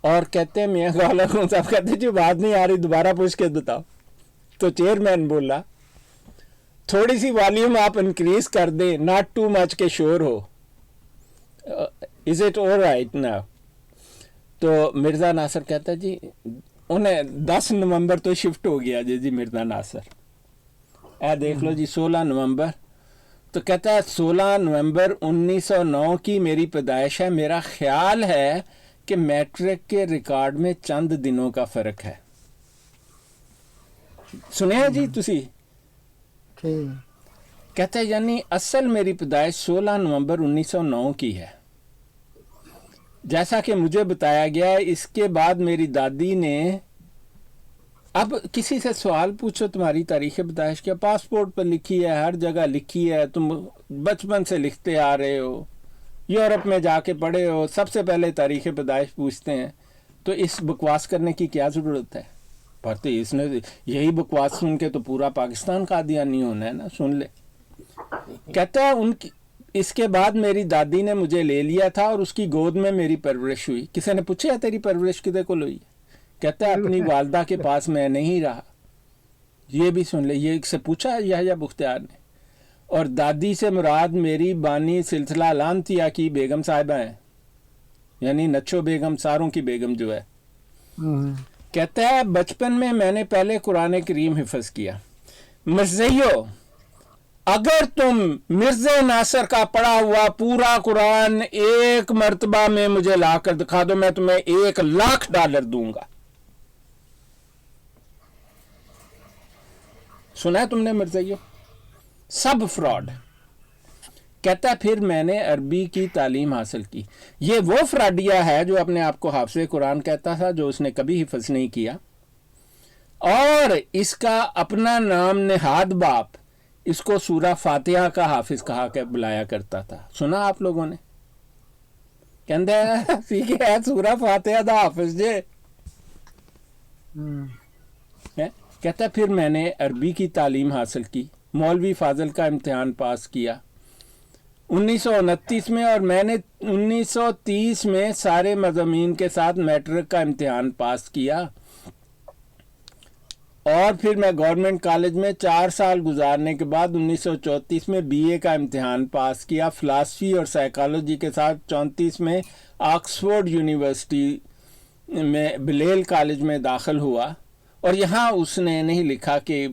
اور کہتے ہیں میاں غولا خون صاحب کہتے ہیں جی بات نہیں آ رہی دوبارہ پوچھ کے بتاؤ. تو چیئرمین بولا تھوڑی سی والیوم آپ انکریز کر دیں، ناٹ ٹو مچ کے شور ہو. Is it all right now? تو مرزا ناصر کہتا ہے جی انہیں 10 نومبر تو شفٹ ہو گیا جی مرزا ناصر. اے دیکھ لو جی 16 نومبر. تو کہتا ہے 16 نومبر 1909 کی میری پیدائش ہے. میرا خیال ہے کہ میٹرک کے ریکارڈ میں چند دنوں کا فرق ہے. سنیا جی تسی؟ کہتا ہے یعنی اصل میری پیدائش 16 نومبر 1909 کی ہے جیسا کہ مجھے بتایا گیا ہے. اس کے بعد میری دادی نے، اب کسی سے سوال پوچھو تمہاری تاریخ پیدائش کیا، پاسپورٹ پر لکھی ہے، ہر جگہ لکھی ہے، تم بچپن سے لکھتے آ رہے ہو، یورپ میں جا کے پڑھے ہو، سب سے پہلے تاریخ پیدائش پوچھتے ہیں. تو اس بکواس کرنے کی کیا ضرورت ہے؟ پڑھتے اس نے یہی بکواس سن کے تو پورا پاکستان قادیانی ہونا ہے نا. سن لے. کہتا ہے ان کی اس کے بعد میری دادی نے مجھے لے لیا تھا اور اس کی گود میں میری پرورش ہوئی. کسی نے پوچھا تیری پرورش کدے کو ہوئی؟ کہتا ہے اپنی والدہ کے پاس میں نہیں رہا. یہ بھی سن لے، یہ سے پوچھا ہے یحییٰ بختیار نے. اور دادی سے مراد میری بانی سلسلہ لانتیا کی بیگم صاحبہ ہیں، یعنی نچو بیگم، ساروں کی بیگم جو ہے. کہتا ہے بچپن میں میں نے پہلے قرآن کریم حفظ کیا. مرزیو اگر تم مرزا ناصر کا پڑھا ہوا پورا قرآن ایک مرتبہ میں مجھے لا کر دکھا دو، میں تمہیں $1,00,000 دوں گا. سنا ہے تم نے مرزیو؟ سب فراڈ. کہتا ہے پھر میں نے عربی کی تعلیم حاصل کی. یہ وہ فراڈیا ہے جو اپنے آپ کو حافظ قرآن کہتا تھا، جو اس نے کبھی حفظ نہیں کیا. اور اس کا اپنا نام نہاد باپ اس کو سورہ فاتحہ کا حافظ کہا کہ بلایا کرتا تھا. سنا آپ لوگوں نے؟ کہندے سیکھے ہے سورہ فاتحہ دا حافظ جے. کہتا ہے پھر میں نے عربی کی تعلیم حاصل کی، مولوی فاضل کا امتحان پاس کیا 1929 میں، اور میں نے 1930 میں سارے مضامین کے ساتھ میٹرک کا امتحان پاس کیا. اور پھر میں گورنمنٹ کالج میں 4 سال گزارنے کے بعد 1934 میں بی اے کا امتحان پاس کیا. فلاسفی اور سائیکالوجی کے ساتھ 34 میں آکسفورڈ یونیورسٹی میں بلیل کالج میں داخل ہوا. اور یہاں اس نے نہیں لکھا کہ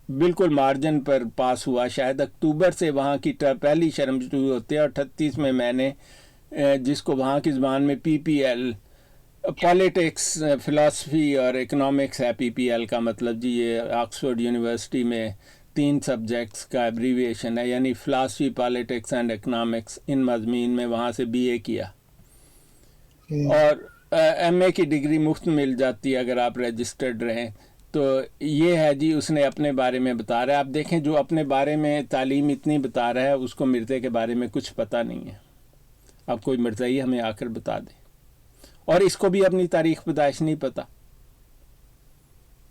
بالکل مارجن پر پاس ہوا، شاید اکتوبر سے وہاں کی پہلی شرم شروع ہوتی ہے. اور 38 میں میں نے جس کو وہاں کی زبان میں PPL پالیٹکس، فلاسفی اور اکنامکس ہے، PPL کا مطلب جی یہ آکسفورڈ یونیورسٹی میں 3 सब्जेक्ट्स का एब्रीविएशन है, यानी फ़िलासफ़ी, पॉलिटिक्स एंड इकनॉमिक्स, इन मज़मीन में वहाँ से बीए किया। और एमए की डिग्री मुफ्त मिल जाती है अगर आप रजिस्टर्ड रहें। तो ये है जी, उसने अपने बारे में बता रहा है। आप देखें, जो अपने बारे में तालीम इतनी बता रहा है, उसको मिर्ज़े के बारे में कुछ पता नहीं है। अब कोई मिर्ज़ाई हमें आकर बता दे, और इसको भी अपनी तारीख़ पैदाइश नहीं पता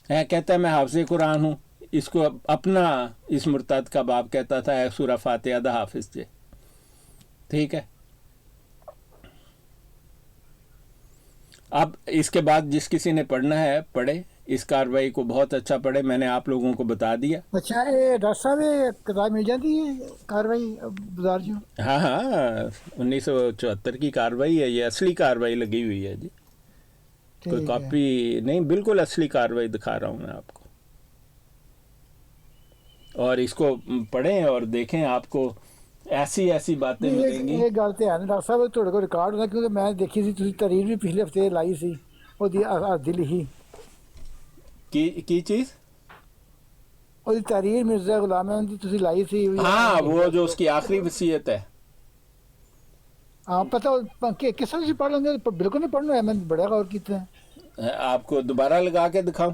है। कहता है मैं हाफ़िज़ कुरान हूँ, इसको अपना इस मुर्तद का बाप कहता था ए सूरा फातिहा दा हाफिज़ जे। ठीक है, अब इसके बाद जिस किसी ने पढ़ना है पढ़े, इस कार्रवाई को बहुत अच्छा पढ़े, मैंने आप लोगों को बता दिया। अच्छा, ये डॉक्टर साहब ये किताब मिल जाती है कार्रवाई बाजार जो? हाँ हाँ, 1974 की कार्रवाई है ये, असली कार्रवाई लगी हुई है जी, कोई ठीक है। कॉपी नहीं, बिल्कुल असली कार्रवाई दिखा रहा हूँ मैं आपको। और इसको पढ़ें और देखें, आपको ऐसी ऐसी बातें नहीं, मिलेंगी। ਇਹ ਗੱਲ ਤੇ ਹੈ ਨਾ ਡਾਕਟਰ ਸਾਹਿਬ, ਤੁਹਾਡੇ ਕੋਲ ਰਿਕਾਰਡ ਹੁੰਦਾ, ਕਿਉਂਕਿ ਮੈਂ ਦੇਖੀ ਸੀ ਤੁਸੀਂ ਤਰੀਰ ਵੀ ਪਿਛਲੇ ਹਫਤੇ ਲਾਈ ਸੀ, ਉਹਦੀ ਅੱਧੀ ਲਿਖੀ, की चीज़? ਉਹਦੀ ਤਰੀਰ ਮਿਰਜ਼ਾ ਗੁਲਾਮ ਅਹਿਮਦ ਦੀ ਤੁਸੀਂ ਲਾਈ ਸੀ। हाँ, वो जो उसकी आखिरी वसीयत है। हाँ पता, किस तरह से पढ़ लेंगे, बिल्कुल नहीं पढ़ना है, मैंने बड़ा गौर किया है। आपको दोबारा लगा के दिखाऊं?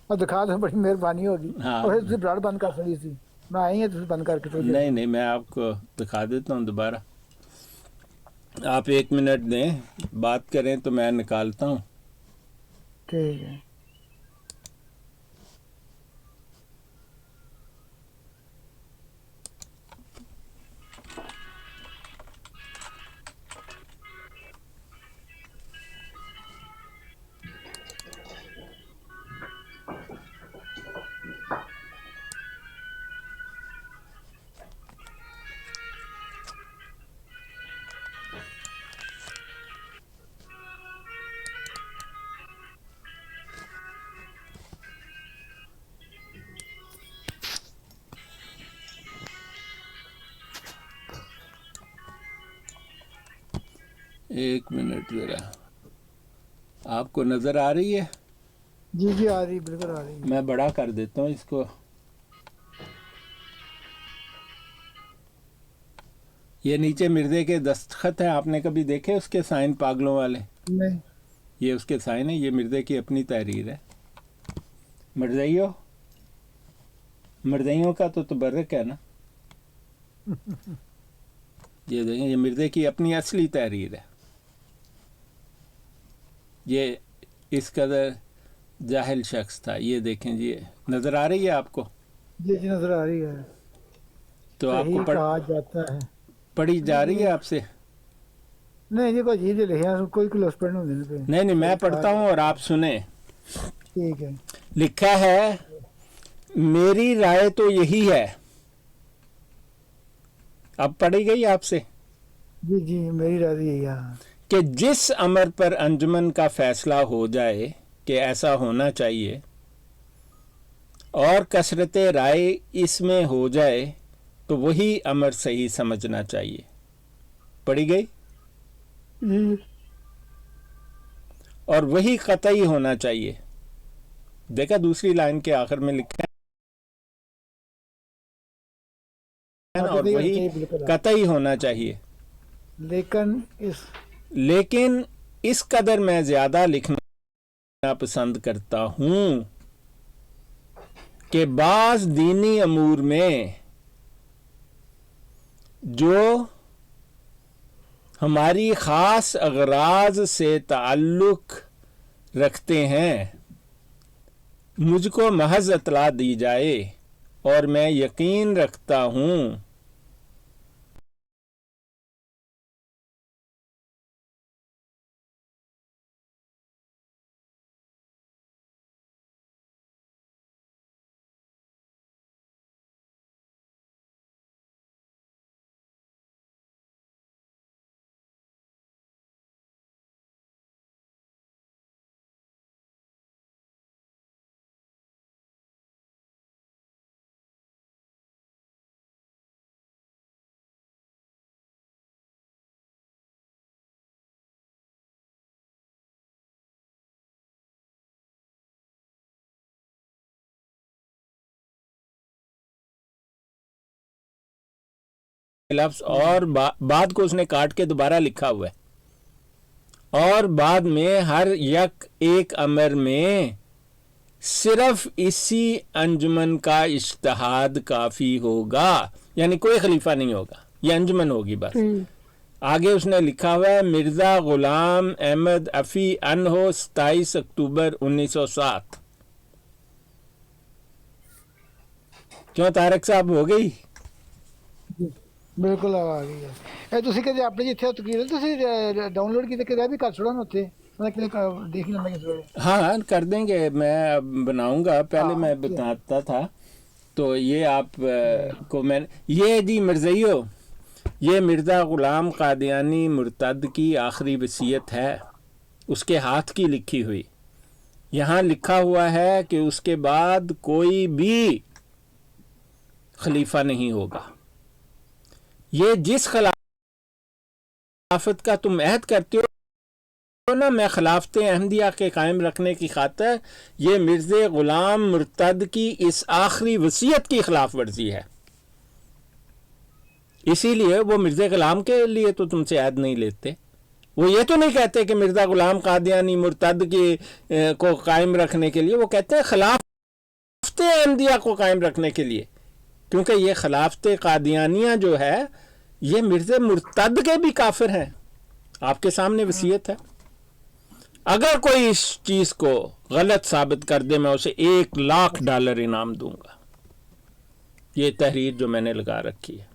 और दिखा दो, बड़ी मेहरबानी होगी। हाँ। और फिर ब्लड बंद कर सकती थी, मैं आई है तुम बंद करके तो नहीं नहीं, मैं आपको दिखा देता हूँ दोबारा। आप 1 मिनट दें, बात करें तो मैं निकालता हूँ। ठीक है। एक मिनट ज़रा, आपको नज़र आ रही है? जी जी आ रही, बिल्कुल आ रही है। मैं बड़ा कर देता हूँ इसको। ये नीचे मिर्ज़े के दस्तखत हैं, आपने कभी देखे उसके साइन पागलों वाले? नहीं। ये उसके साइन है, ये मिर्ज़े की अपनी तहरीर है। मिर्ज़ाइयों, मिर्ज़ाइयों का तो तबर्रक है ना। ये देखें, ये मिर्ज़े की अपनी असली तहरीर है। ये इस कदर जाहिल शख्स था। ये देखें जी, नज़र आ रही है आपको? जी जी नजर आ रही है। तो सही आपको कहा जाता है। पढ़ी जा रही है आपसे? नहीं जी, कोई चीज लिखा है, कोई क्लोज पढ़ नहीं पे। नहीं नहीं, मैं पढ़ता हूँ और आप सुने। ठीक है। लिखा है, मेरी राय तो यही है। अब पढ़ी गई आपसे जी जी मेरी राय यही है कि जिस अमर पर अंजुमन का फैसला हो जाए कि ऐसा होना चाहिए और कसरत राय इसमें हो जाए, तो वही अमर सही समझना चाहिए। पढ़ी गई? और वही कतई होना चाहिए। देखा, दूसरी लाइन के आखिर में लिखा है ना, और वही कतई होना चाहिए। लेकिन इस कदर मैं ज्यादा लिखना पसंद करता हूं कि बाज दीनी अमूर में जो हमारी खास अगराज से ताल्लुक रखते हैं, मुझको महज इत्तला दी जाए, और मैं यकीन रखता हूं लफ्ज और बाद को उसने काट के दोबारा लिखा हुआ है, और बाद में हर यक एक अमर में सिर्फ इसी अंजुमन का इज्तिहाद काफी होगा, यानी कोई खलीफा नहीं होगा, ये अंजुमन होगी बस। आगे उसने लिखा हुआ है मिर्जा गुलाम अहमद अफी अनहो 27 अक्टूबर 1907। क्यों तारक साहब हो गई? ਬਿਲਕੁਲ ਆ ਗਈ ਹੈ। ਇਹ ਤੁਸੀਂ ਕਦੇ ਆਪਣੇ ਜਿੱਥੇ ਤਕਰੀਰ ਤੁਸੀਂ ਡਾਊਨਲੋਡ ਕੀਤੇ ਕਦੇ ਵੀ ਕਰ ਛੋੜਾ ਨਾ ਉੱਥੇ ਮੈਂ ਕਿਤੇ ਦੇਖ ਲੈਂਦਾ ਕਿਸ ਵੇਲੇ। हाँ कर देंगे, मैं बनाऊंगा, पहले हाँ, मैं बताता था तो ये आप को मैं ये जी मिर्ज़इयो, ये मिर्ज़ा ग़ुलाम क़ादियानी मुर्तद की आखिरी वसीयत है, उसके हाथ की लिखी हुई। यहाँ लिखा हुआ है कि उसके बाद कोई भी खलीफा नहीं होगा। ये जिस खिलाफत का तुम अहद करते हो ना, मैं खिलाफत अहमदिया के कायम रखने की खातिर ये मिर्ज़े ग़ुलाम मुर्तद की इस आखिरी वसीयत की खिलाफ वर्जी है, इसीलिए वो मिर्ज़े ग़ुलाम के लिए तो तुमसे अहद नहीं लेते। वो ये तो नहीं कहते कि मिर्ज़ा ग़ुलाम क़ादियानी मुर्तद की को कायम रखने के लिए, वो कहते हैं खिलाफत अहमदिया को कायम रखने के लिए, क्योंकि ये खिलाफत क़ादियानिया जो है ये मिर्ज़े मुर्तद के भी काफिर हैं। आपके सामने वसीयत है, अगर कोई इस चीज़ को गलत साबित कर दे मैं उसे $1,00,000 इनाम दूंगा। ये तहरीर जो मैंने लगा रखी है।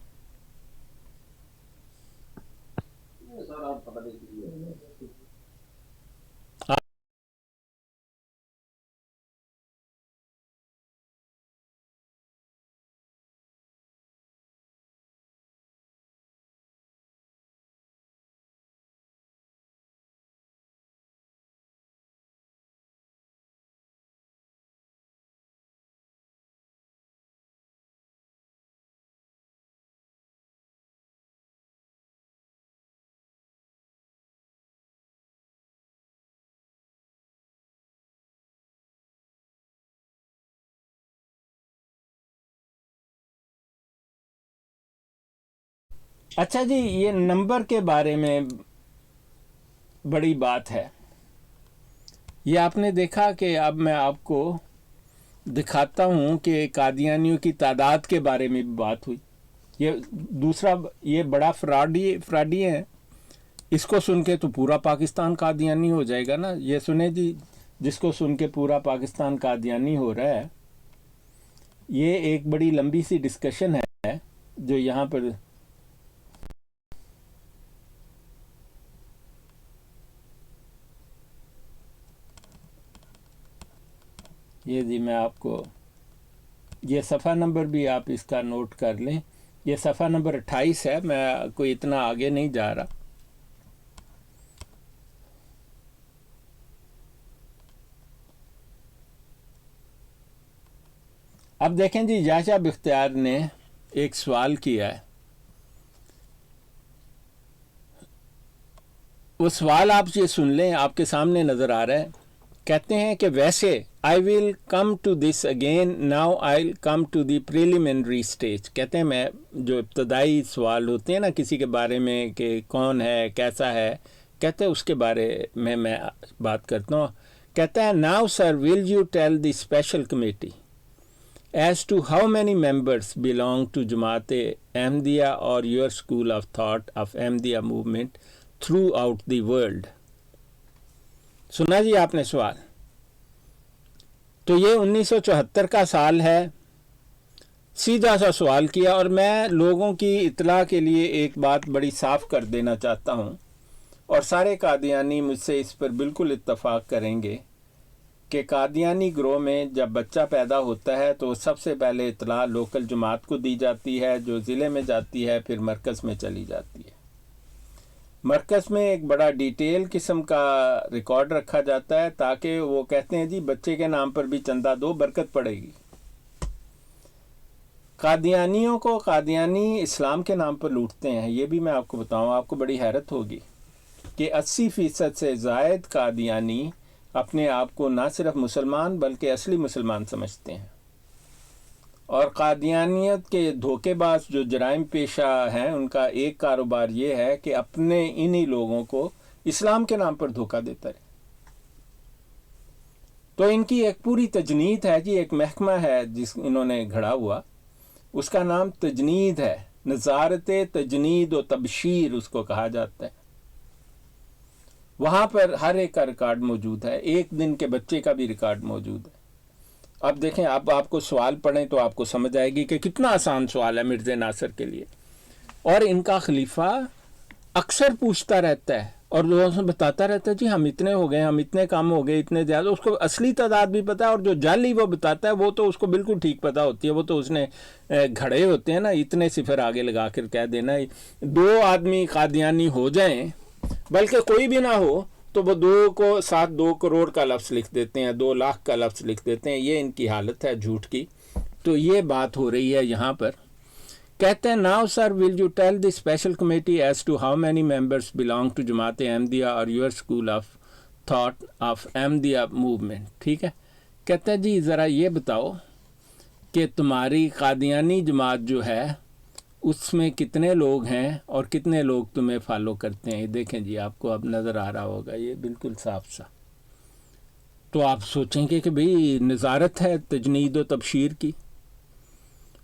अच्छा जी, ये नंबर के बारे में बड़ी बात है। ये आपने देखा कि अब मैं आपको दिखाता हूँ कि कादियानियों की तादाद के बारे में भी बात हुई। ये दूसरा, ये बड़ा फ्रॉडी है, इसको सुन के तो पूरा पाकिस्तान कादियानी हो जाएगा ना। ये सुने जी, जिसको सुन के पूरा पाकिस्तान कादियानी हो रहा है, ये एक बड़ी लंबी सी डिस्कशन है जो यहाँ पर ये जी मैं आपको ये सफ़ा नंबर भी आप इसका नोट कर लें। ये सफ़ा नंबर 28 है, मैं कोई इतना आगे नहीं जा रहा। अब देखें जी, याशा बख्तियार ने एक सवाल किया है। वो सवाल आप ये सुन लें, आपके सामने नज़र आ रहा है। कहते हैं कि वैसे I will come to this again, now I will come to the preliminary stage. कहते हैं मैं जो इब्तदाई सवाल होते हैं ना किसी के बारे में कि कौन है, कैसा है, कहते हैं उसके बारे में मैं बात करता हूँ। कहता है now sir will you tell the special committee as to how many members belong to Jamaat Ahmadiyya और your school of thought of Ahmadiyya movement throughout the world. सुना जी आपने सवाल? तो ये 1974 का साल है। सीधा सा सवाल किया, और मैं लोगों की इत्तला के लिए एक बात बड़ी साफ कर देना चाहता हूँ, और सारे कादियानी मुझसे इस पर बिल्कुल इत्तफाक करेंगे कि कादियानी ग्रोह में जब बच्चा पैदा होता है तो सबसे पहले इत्तला लोकल जमात को दी जाती है, जो ज़िले में जाती है, फिर मरकज़ में चली जाती है। मरकज़ में एक बड़ा डिटेल किस्म का रिकॉर्ड रखा जाता है, ताकि वो कहते हैं जी बच्चे के नाम पर भी चंदा दो, बरकत पड़ेगी। कादियानियों को कादियानी इस्लाम के नाम पर लूटते हैं। ये भी मैं आपको बताऊं, आपको बड़ी हैरत होगी कि 80% से ज़ायद कादियानी अपने आप को ना सिर्फ मुसलमान बल्कि असली मुसलमान समझते हैं, اور قادیانیت کے دھوکے باز جو جرائم پیشہ ہیں ان کا ایک کاروبار یہ ہے کہ اپنے انہی لوگوں کو اسلام کے نام پر دھوکہ دیتا ہے. تو ان کی ایک پوری تجنید ہے جی، ایک محکمہ ہے جس انہوں نے گھڑا ہوا، اس کا نام تجنید ہے، نظارت تجنید و تبشیر اس کو کہا جاتا ہے. وہاں پر ہر ایک کا ریکارڈ موجود ہے، ایک دن کے بچے کا بھی ریکارڈ موجود ہے. اب دیکھیں، اب آپ کو سوال پڑھیں تو آپ کو سمجھ آئے گی کہ کتنا آسان سوال ہے مرزا ناصر کے لیے. اور ان کا خلیفہ اکثر پوچھتا رہتا ہے اور لوگوں سے بتاتا رہتا ہے جی ہم اتنے ہو گئے، ہم اتنے کم ہو گئے، اتنے زیادہ. اس کو اصلی تعداد بھی پتہ ہے، اور جو جعلی وہ بتاتا ہے وہ تو اس کو بالکل ٹھیک پتہ ہوتی ہے. وہ تو اس نے گھڑے ہوتے ہیں نا، اتنے صفر آگے لگا کر کہہ دینا 2 آدمی قادیانی ہو جائیں، بلکہ کوئی بھی نہ ہو تو وہ 2 کو ساتھ 2 کروڑ کا لفظ لکھ دیتے ہیں، 2 لاکھ کا لفظ لکھ دیتے ہیں. یہ ان کی حالت ہے جھوٹ کی. تو یہ بات ہو رہی ہے یہاں پر. کہتے ہیں now sir will you tell the special committee as to how many members belong to Jamaat Ahmadiyya or your school of thought of Ahmadiyya movement. ٹھیک ہے، کہتے ہیں جی ذرا یہ بتاؤ کہ تمہاری قادیانی جماعت جو ہے اس میں کتنے لوگ ہیں اور کتنے لوگ تمہیں فالو کرتے ہیں. دیکھیں جی، آپ کو اب نظر آ رہا ہوگا یہ بالکل صاف سا. تو آپ سوچیں گے کہ بھئی نظارت ہے تجنید و تبشیر کی،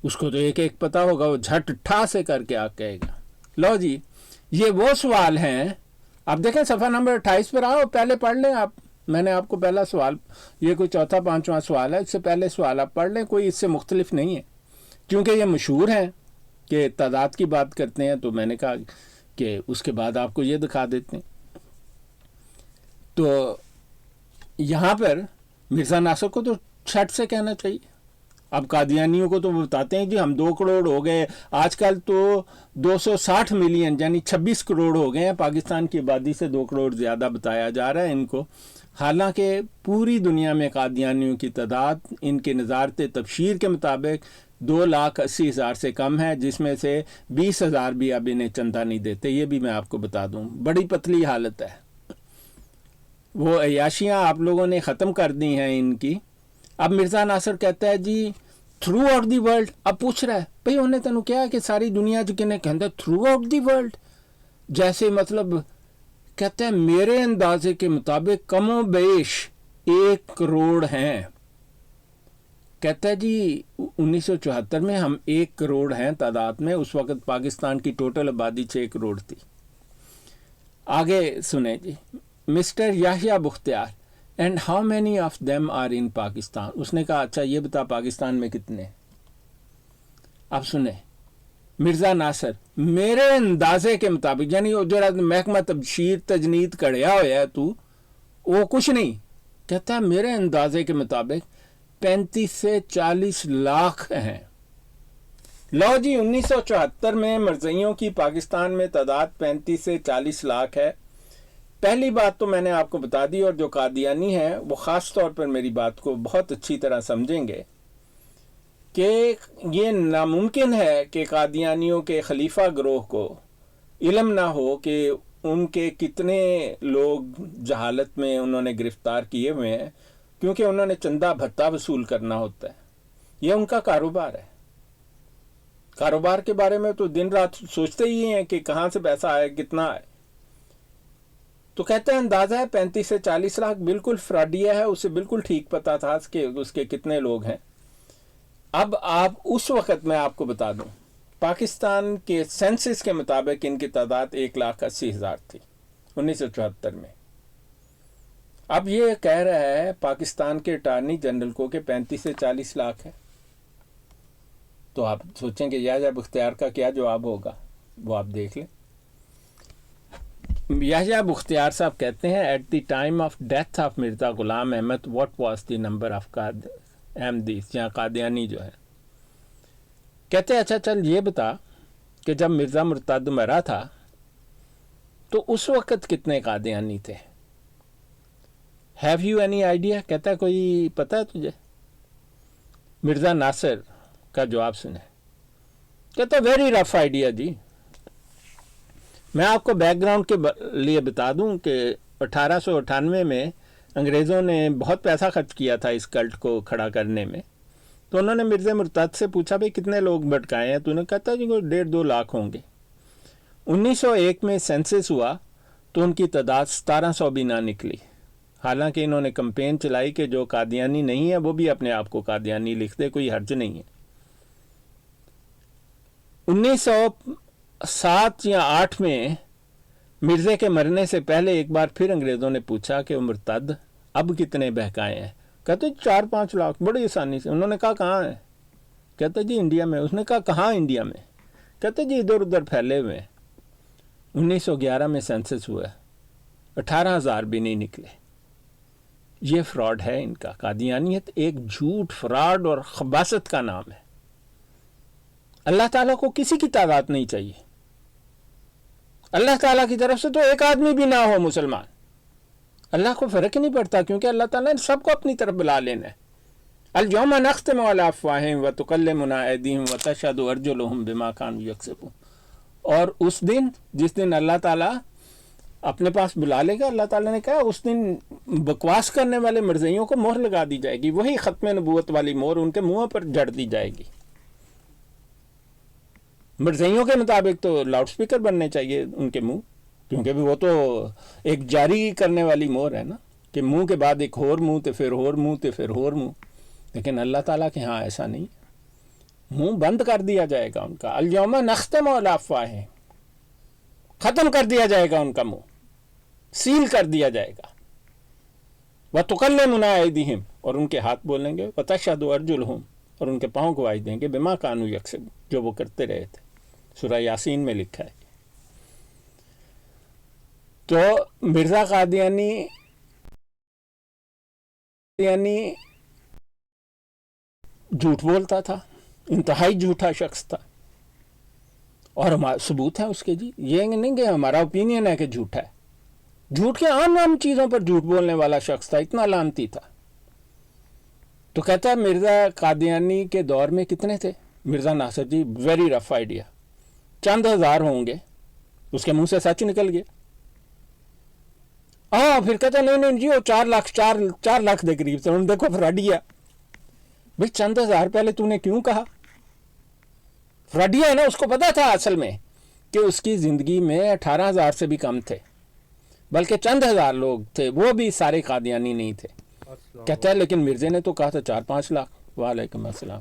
اس کو تو ایک ایک پتہ ہوگا، وہ جھٹ ٹھا سے کر کے کہے گا. لو جی، یہ وہ سوال ہیں. اب دیکھیں صفحہ نمبر 28 پر آؤ، پہلے پڑھ لیں آپ. میں نے آپ کو پہلا سوال، یہ کوئی 4تھا 5واں سوال ہے، اس سے پہلے سوال آپ پڑھ لیں، کوئی اس سے مختلف نہیں ہے. کیونکہ یہ مشہور ہیں کہ تعداد کی بات کرتے ہیں، تو میں نے کہا کہ اس کے بعد آپ کو یہ دکھا دیتے ہیں. تو یہاں پر مرزا ناصر کو تو چھٹ سے کہنا چاہیے. اب قادیانیوں کو تو وہ بتاتے ہیں جی ہم 2 کروڑ ہو گئے، آج کل تو 260 ملین یعنی 26 کروڑ ہو گئے ہیں. پاکستان کی آبادی سے 2 کروڑ زیادہ بتایا جا رہا ہے ان کو. حالانکہ پوری دنیا میں قادیانیوں کی تعداد ان کے نظارت تبشیر کے مطابق 2,80,000 سے کم ہے، جس میں سے 20,000 بھی اب انہیں چندہ نہیں دیتے. یہ بھی میں آپ کو بتا دوں، بڑی پتلی حالت ہے. وہ عیاشیاں آپ لوگوں نے ختم کر دی ہیں ان کی. اب مرزا ناصر کہتا ہے جی تھرو آؤٹ دی ورلڈ. اب پوچھ رہا ہے بھئی انہیں تینوں کیا ہے کہ ساری دنیا جو کہنے کہتے ہیں تھرو آؤٹ دی ورلڈ، جیسے مطلب کہتے ہیں میرے اندازے کے مطابق کم و بیش 1 کروڑ ہیں. کہتا ہے جی 1974 میں ہم 1 کروڑ ہیں تعداد میں. اس وقت پاکستان کی ٹوٹل آبادی 6 کروڑ تھی. آگے سنیں جی، mister Yahya Bakhtiar and how many of them are in Pakistan. اس نے کہا اچھا یہ بتا پاکستان میں کتنے. اب سنیں مرزا ناصر میرے اندازے کے مطابق، یعنی وہ جو محکمہ تبشیر تجنید کڑیا ہوا ہے تو وہ کچھ نہیں. کہتا ہے میرے اندازے کے مطابق 35 سے 40 لاکھ ہیں. لو جی 1974 میں مرزائیوں کی پاکستان میں تعداد 35 سے 40 لاکھ ہے. پہلی بات تو میں نے آپ کو بتا دی، اور جو قادیانی ہیں وہ خاص طور پر میری بات کو بہت اچھی طرح سمجھیں گے کہ یہ ناممکن ہے کہ قادیانیوں کے خلیفہ گروہ کو علم نہ ہو کہ ان کے کتنے لوگ جہالت میں انہوں نے گرفتار کیے ہوئے ہیں، کیونکہ انہوں نے چندہ بھتہ وصول کرنا ہوتا ہے. یہ ان کا کاروبار ہے. کاروبار کے بارے میں تو دن رات سوچتے ہی ہیں کہ کہاں سے پیسہ آئے، کتنا آئے. تو کہتے ہیں اندازہ ہے 35 سے 40 لاکھ. بالکل فراڈیا ہے، اسے بالکل ٹھیک پتا تھا کہ اس کے کتنے لوگ ہیں. اب آپ اس وقت میں آپ کو بتا دوں پاکستان کے سینسس کے مطابق ان کی تعداد 1,80,000 تھی 1974 میں. اب یہ کہہ رہا ہے پاکستان کے اٹارنی جنرل کو کہ 35 سے 40 لاکھ ہے. تو آپ سوچیں کہ یحییٰ بختیار کا کیا جواب ہوگا، وہ آپ دیکھ لیں. یحییٰ بختیار صاحب کہتے ہیں at the time of death of Mirza Ghulam Ahmad what was the number of Ahmadis, جہاں قادیانی جو ہے. کہتے ہیں اچھا چل یہ بتا کہ جب مرزا مرتد مرا تھا تو اس وقت کتنے قادیانی تھے. Have you any idea? کہتا ہے کوئی پتہ ہے تجھے؟ مرزا ناصر کا جواب سنیں. کہتا ہے ویری رف آئیڈیا جی. میں آپ کو بیک گراؤنڈ کے لیے بتا دوں کہ 1898 میں انگریزوں نے بہت پیسہ خرچ کیا تھا اس کلٹ کو کھڑا کرنے میں. تو انہوں نے مرزا مرتد سے پوچھا بھائی کتنے لوگ بھٹکائے ہیں؟ تو انہوں نے کہا جی کوئی 1.5-2 لاکھ ہوں گے۔ 1901 میں سینسس ہوا تو ان کی تعداد 1700 بھی نہ نکلی، حالانکہ انہوں نے کمپین چلائی کہ جو قادیانی نہیں ہے وہ بھی اپنے آپ کو قادیانی لکھ دے، کوئی حرج نہیں ہے۔ 1907 یا 8 میں مرزے کے مرنے سے پہلے ایک بار پھر انگریزوں نے پوچھا کہ وہ مرتد اب کتنے بہکائے ہیں؟ کہتے 4-5 لاکھ، بڑی آسانی سے۔ انہوں نے کہا کہاں ہے؟ کہتے جی انڈیا میں۔ اس نے کہا کہاں انڈیا میں؟ کہتے جی ادھر ادھر پھیلے ہوئے ہیں۔ 1911 میں سینسس ہوا ہے، 18,000 بھی نہیں نکلے۔ یہ فراڈ ہے ان کا۔ قادیانیت ایک جھوٹ، فراڈ اور خباثت کا نام ہے۔ اللہ تعالیٰ کو کسی کی تعداد نہیں چاہیے۔ اللہ تعالیٰ کی طرف سے تو ایک آدمی بھی نہ ہو مسلمان، اللہ کو فرق ہی نہیں پڑتا، کیونکہ اللہ تعالیٰ نے سب کو اپنی طرف بلا لینا ہے۔ اليوم نختم علی افواہہم وتکلمنا ایدیہم وتشہد ارجلہم بما کانوا یکسبون۔ اور اس دن، جس دن اللہ تعالیٰ اپنے پاس بلا لے گا، اللہ تعالیٰ نے کہا اس دن بکواس کرنے والے مرزائیوں کو مہر لگا دی جائے گی، وہی ختم نبوت والی مہر ان کے منہ پر جڑ دی جائے گی۔ مرزائیوں کے مطابق تو لاؤڈ سپیکر بننے چاہیے ان کے منہ، کیونکہ وہ تو ایک جاری کرنے والی مہر ہے نا، کہ منہ کے بعد ایک اور منہ تے پھر اور منہ تے پھر اور منہ۔ لیکن اللہ تعالیٰ کے ہاں ایسا نہیں، منہ بند کر دیا جائے گا ان کا۔ الیوم نختم علی افواہہم، ختم کر دیا جائے گا ان کا منہ، سیل کر دیا جائے گا۔ وتکلمنا ایدیہم، اور ان کے ہاتھ بولیں گے، وتشہد ارجلہم، اور ان کے پاؤں گواہی دیں گے، بما کانوا یکسبون، جو وہ کرتے رہے تھے۔ سورہ یاسین میں لکھا ہے۔ تو مرزا قادیانی جھوٹ بولتا تھا، انتہائی جھوٹا شخص تھا، اور ثبوت ہے اس کے۔ جی یہ نہیں کہ ہمارا اوپینین ہے کہ جھوٹا ہے، جھوٹ کے عام عام چیزوں پر جھوٹ بولنے والا شخص تھا، اتنا لعنتی تھا۔ تو کہتا ہے مرزا قادیانی کے دور میں کتنے تھے؟ مرزا ناصر جی ویری رف آئیڈیا، چند ہزار ہوں گے۔ اس کے منہ سے سچ نکل گیا۔ پھر کہتا نہیں جی وہ 4 لاکھ دے قریب تھے۔ دیکھو فراڈیا، بھئی چند ہزار پہلے تو نے کیوں کہا؟ فراڈیا ہے نا، اس کو پتا تھا اصل میں کہ اس کی زندگی میں 18,000 سے بھی کم تھے، بلکہ چند ہزار لوگ تھے، وہ بھی سارے قادیانی نہیں تھے۔ کہتا ہے لیکن مرزے نے تو کہا تھا 4-5 لاکھ۔ وعلیکم السلام۔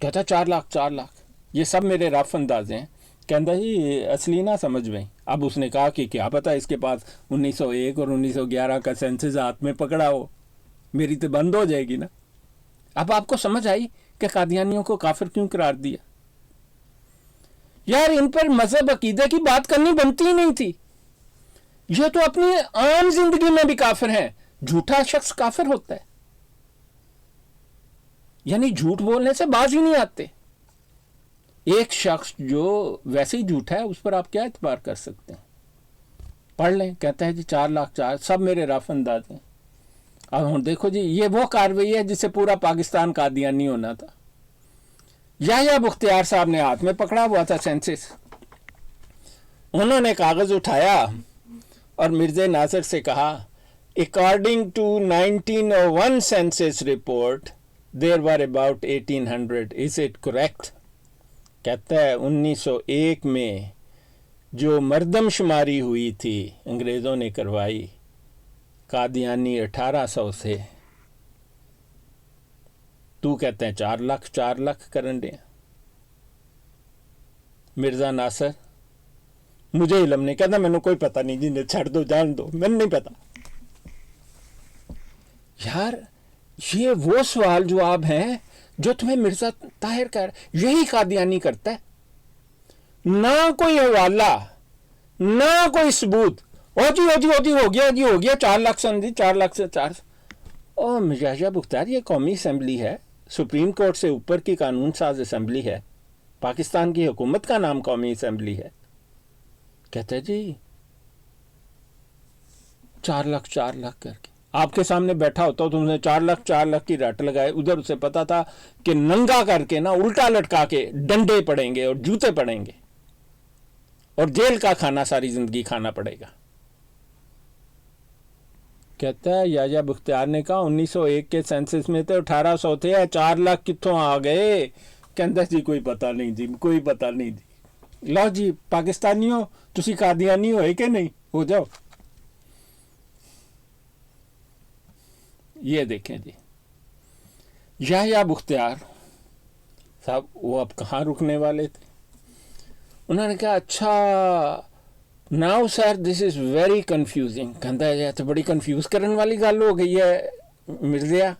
کہتا 4 لاکھ، یہ سب میرے رف اندازے ہیں۔ کہتا جی اصلی نہ سمجھ میں۔ اب اس نے کہا کہ کیا پتہ اس کے پاس 1901 اور 1911 کا سینسس ہاتھ میں پکڑا ہو، میری تو بند ہو جائے گی نا۔ اب آپ کو سمجھ آئی کہ قادیانیوں کو کافر کیوں قرار دیا؟ یار ان پر مذہب عقیدے کی بات کرنی بنتی ہی نہیں تھی۔ یہ تو اپنی عام زندگی میں بھی کافر ہیں۔ جھوٹا شخص کافر ہوتا ہے، یعنی جھوٹ بولنے سے باز ہی نہیں آتے۔ ایک شخص جو ویسے ہی جھوٹا ہے اس پر آپ کیا اعتبار کر سکتے ہیں؟ پڑھ لیں، کہتا ہے جی 4 لاکھ، سب میرے رف انداز ہیں۔ اب ہوں دیکھو جی یہ وہ کارروائی ہے جس سے پورا پاکستان قادیانی ہونا تھا۔ یحییٰ بختیار صاحب نے ہاتھ میں پکڑا ہوا تھا سینسس، انہوں نے کاغذ اٹھایا اور مرزا ناصر سے کہا according to 1901 census report there were about 1800, is it correct؟ کہتا ہے 1901 میں جو مردم شماری ہوئی تھی انگریزوں نے کروائی، قادیانی 1800 سے، تو کہتے ہیں 4 لاکھ کرن دیں۔ مرزا ناصر مجھے علم نہیں، کہتا میں نے کوئی پتہ نہیں جی، چھڑ دو، جان دو، میں نہیں پتا۔ یار یہ وہ سوال جواب ہیں جو تمہیں مرزا طاہر کہہ رہا، یہی قادیانی کرتا ہے۔ نہ کوئی حوالہ، نہ کوئی ثبوت۔ ہو گیا 4 لاکھ سمجھی، 4 لاکھ سے 4۔ یحییٰ بختیار یہ قومی اسمبلی ہے، سپریم کورٹ سے اوپر کی قانون ساز اسمبلی ہے، پاکستان کی حکومت کا نام قومی اسمبلی ہے۔ کہتے جی 4 لاکھ کر کے آپ کے سامنے بیٹھا ہوتا، تم نے 4 لاکھ کی رٹ لگائے، ادھر اسے پتا تھا کہ ننگا کر کے نا الٹا لٹکا کے ڈنڈے پڑیں گے اور جوتے پڑیں گے اور جیل کا کھانا ساری زندگی کھانا پڑے گا۔ कहता है याया बख्तियार ने कहा 1901 के सेंसस में तो 1800 थे, 4 लाख कितों आ गए? कहता जी कोई पता नहीं जी, कोई पता नहीं जी। लो जी पाकिस्तानियों, तुसी कादियानी होए कि नहीं? हो जाओ। ये देखें जी, याया बख्तियार साहब वो अब कहाँ रुकने वाले थे? उन्होंने कहा अच्छा now sir this is very confusing. कहता है तो बड़ी कन्फ्यूज़ करने वाली गल हो गई है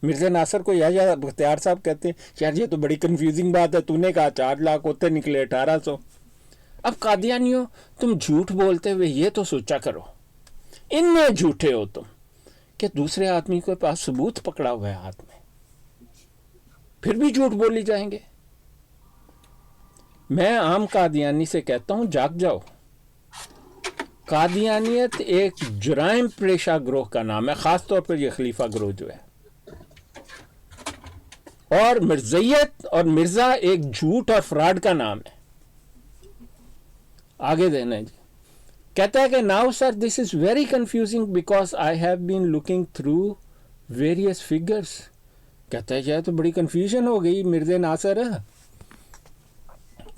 मिर्ज़ा नासर को याया बख्तियार साहब कहते हैं यार ये तो बड़ी कन्फ्यूजिंग बात है, तूने कहा 4 लाख होते निकले 1800। अब कादियानियों तुम झूठ बोलते हुए ये तो सोचा करो, इनमें झूठे हो तुम कि दूसरे आदमी के पास सबूत पकड़ा हुआ है हाथ में, फिर भी झूठ बोली जाएंगे। मैं आम कादियानी से कहता हूं जाग जाओ। कादियानियत एक जुराइम पेशा ग्रोह का नाम है, खास तौर पर यह खलीफा ग्रोह जो है, और मिर्जैयत और मिर्जा एक झूठ और फ्रॉड का नाम है। आगे देना जी, कहता है कि now sir this is very confusing because I have been looking through various figures. कहता है यार तो बड़ी कंफ्यूजन हो गई मिर्जे नासर,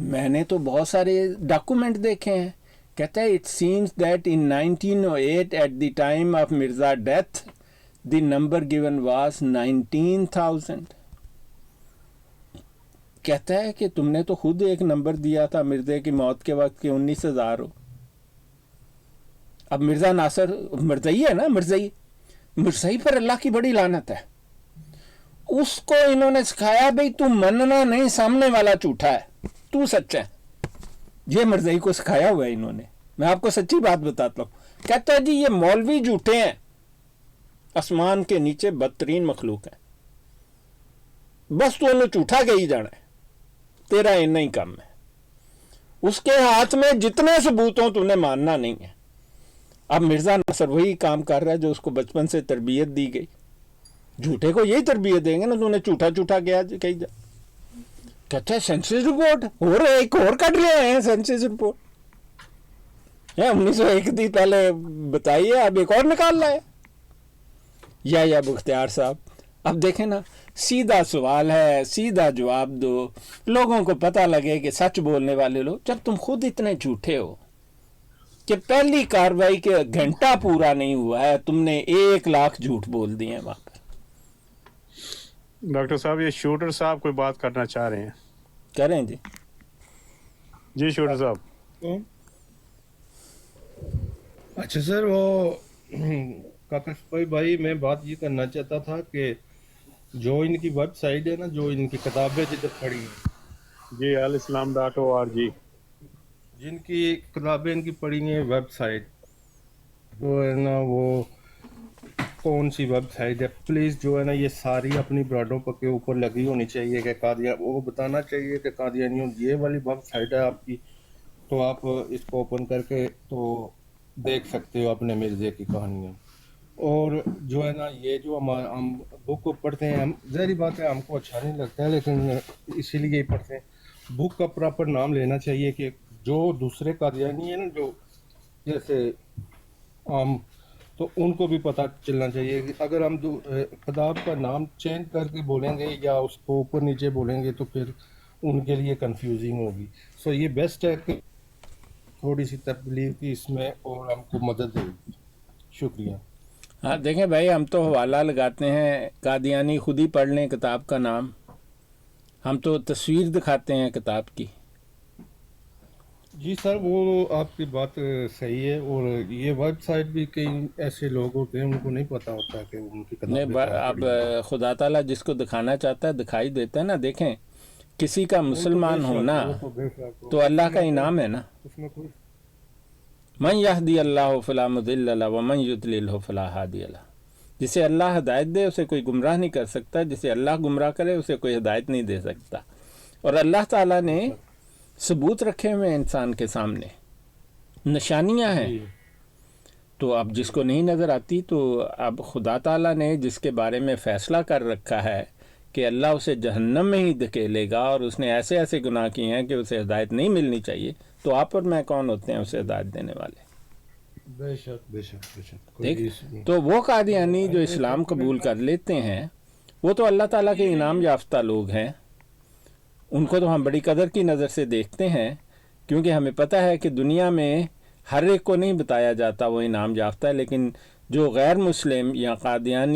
मैंने तो बहुत सारे डॉक्यूमेंट देखे हैं। कहता है it seems that in 1908 at the time of Mirza death the number given was 19,000। कहता है कि तुमने तो खुद एक नंबर दिया था मिर्जे की मौत के वक्त के 19,000 हो। अब मिर्जा नासर मिर्जई है ना, मिर्जई पर अल्लाह की बड़ी लानत है। उसको इन्होंने सिखाया भाई तू मनना नहीं, सामने वाला झूठा है, तू सच्चा है। ये मिर्जई को सिखाया हुआ है इन्होंने, मैं आपको सच्ची बात बताता हूँ। कहता है जी ये मौलवी झूठे हैं, आसमान के नीचे बदतरीन मखलूक है, बस तू उन्हें झूठा के ही जाना है, तेरा इतना ही काम है। उसके हाथ में जितने सबूत हो तूने मानना नहीं है। अब मिर्जा नासर वही काम कर रहा है जो उसको बचपन से तरबियत दी गई। झूठे को यही तरबियत देंगे ना, तूने झूठा झूठा किया कही जा। कहते हैं सेंसस रिपोर्ट और एक और कट रहे हैं, सेंसस रिपोर्ट है 1901 दी पहले बताइए, अब एक और निकाल लाए या बख्तियार साहब। अब देखें ना, सीधा सवाल है, सीधा जवाब दो, लोगों को पता लगे कि सच बोलने वाले लोग। जब तुम खुद इतने झूठे हो कि पहली कार्रवाई के घंटा पूरा नहीं हुआ है, तुमने 1 लाख झूठ बोल दिए वहां पर। डॉक्टर साहब ये शूटर साहब कोई बात करना चाह रहे हैं। करें जी। जी शूटर साहब। अच्छा सर, वो काकश भाई मैं बात ये करना चाहता था कि जो इनकी वेबसाइट है ना, जो इनकी किताबें जिधर पढ़ी हैं जी alislam.org, जिनकी किताबें इनकी पढ़ी हैं वेबसाइट, तो है ना वो कौन सी वेबसाइट है, प्लीज़ जो है ना ये सारी अपनी ब्रांडों के ऊपर लगी होनी चाहिए कि कादिया वो बताना चाहिए कि कादियानियों ये वाली वेबसाइट है आपकी, तो आप इसको ओपन करके तो देख सकते हो अपने मिर्जे की कहानियाँ। और जो है ना ये जो हम बुक को पढ़ते हैं, हम ज़ाहिर बात है हमको अच्छा नहीं लगता है लेकिन इसीलिए ही पढ़ते हैं। बुक का प्रॉपर नाम लेना चाहिए कि जो दूसरे कादियानी है ना, जो जैसे तो उनको भी पता चलना चाहिए कि अगर हम किताब का नाम चेंज करके बोलेंगे या उसको ऊपर नीचे बोलेंगे तो फिर उनके लिए कंफ्यूजिंग होगी। सो ये बेस्ट है कि थोड़ी सी तब्दीली की इसमें और हमको मदद देगी। शुक्रिया। हाँ देखें भाई, हम तो हवाला लगाते हैं, कादियानी खुद ही पढ़ लें किताब का नाम, हम तो तस्वीर दिखाते हैं किताब की। जी सर, वो आपकी बात सही है। और ये वेबसाइट भी कई ऐसे लोग होते हैं उनको नहीं पता होता कि उनकी नहीं, अब खुदा ताला जिसको दिखाना चाहता है दिखाई देता है ना। देखें किसी का मुसलमान होना तो अल्लाह का इनाम है ना। उसमें कोई मन यहदी अल्लाह फला मुदिल्ल लहु व मन युद्लिल्हु फला हादिय लहु। जिसे अल्लाह हिदायत दे उसे कोई गुमराह नहीं कर सकता, जिसे अल्लाह गुमराह करे उसे कोई हिदायत नहीं दे सकता। और अल्लाह ताला ने सबूत रखे हुए हैं इंसान के सामने, निशानियां हैं। तो अब जिसको नहीं नज़र आती, तो अब खुदा ताला ने जिसके बारे में फ़ैसला कर रखा है कि अल्लाह उसे जहन्नम में ही धकेलेगा और उसने ऐसे ऐसे गुनाह किए हैं कि उसे हिदायत नहीं मिलनी चाहिए, तो आप और मैं कौन होते हैं उसे हिदायत देने वाले। बेशक बेशक बेशक कोई देख इस- तो वो कादियानी जो इस्लाम कबूल कर लेते हैं वो तो अल्लाह ताला के इनाम याफ्ता लोग हैं, उनको तो हम बड़ी कदर की नज़र से देखते हैं, क्योंकि हमें पता है कि दुनिया में हर एक को नहीं बताया जाता वो इनाम याफ्ता है, लेकिन जो गैर मुस्लिम या कादियानी